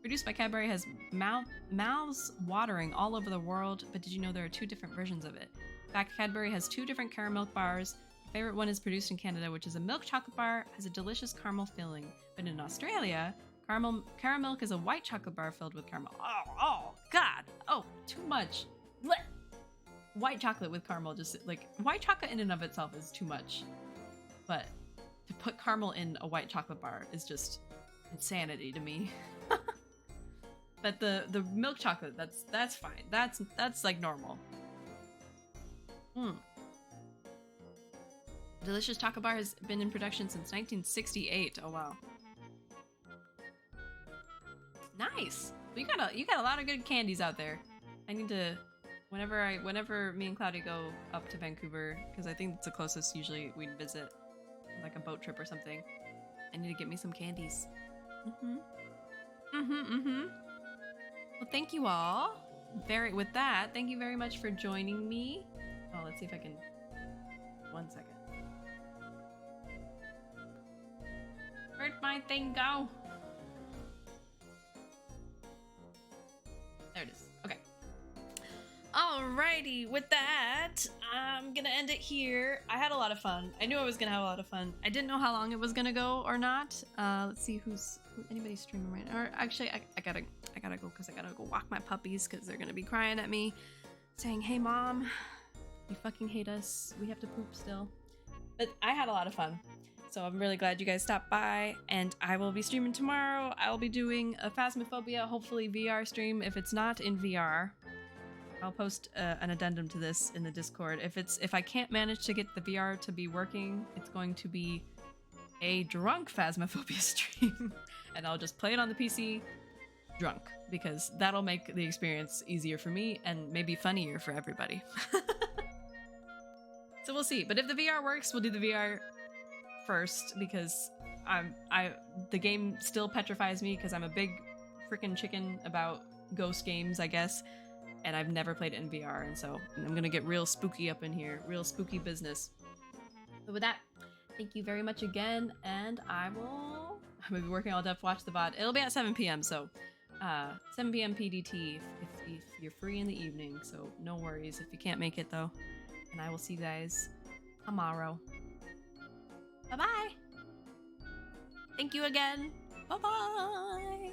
Produced by Cadbury, has mouths watering all over the world, but did you know there are 2 different versions of it? In fact, Cadbury has 2 different Caramilk bars. My favorite one is produced in Canada, which is a milk chocolate bar, has a delicious caramel filling. But in Australia, Caramilk is a white chocolate bar filled with caramel. Oh, God. Oh, too much. Blech. White chocolate with caramel, just like, white chocolate in and of itself is too much. But to put caramel in a white chocolate bar is just insanity to me. But the milk chocolate, that's fine. That's like normal. Delicious chocolate bar has been in production since 1968. Oh wow. Nice. You got a lot of good candies out there. I need to, whenever me and Cloudy go up to Vancouver, because I think it's the closest usually we'd visit, like a boat trip or something. I need to get me some candies. Well, thank you all. With that, thank you very much for joining me. Oh, let's see if I can. 1 second. Where'd my thing go? There it is. Okay. Alrighty, with that, I'm gonna end it here. I had a lot of fun. I knew I was gonna have a lot of fun. I didn't know how long it was gonna go or not. Let's see anybody's streaming right now. Or actually, I gotta go because I gotta go walk my puppies because they're gonna be crying at me, saying, "Hey mom, you fucking hate us. We have to poop still." But I had a lot of fun. So I'm really glad you guys stopped by, and I will be streaming tomorrow. I will be doing a Phasmophobia, hopefully VR stream. If it's not in VR, I'll post an addendum to this in the Discord. If I can't manage to get the VR to be working, it's going to be a drunk Phasmophobia stream, and I'll just play it on the PC drunk, because that'll make the experience easier for me and maybe funnier for everybody. So we'll see. But if the VR works, we'll do the VR first, because the game still petrifies me because I'm a big freaking chicken about ghost games, I guess, and I've never played it in VR, and so I'm gonna get real spooky up in here, real spooky business. But with that, thank you very much again, and I'm gonna be working all day to watch the VOD. It'll be at 7 p.m. so 7 p.m. PDT if you're free in the evening, so no worries if you can't make it though. And I will see you guys tomorrow. Bye-bye! Thank you again! Bye-bye!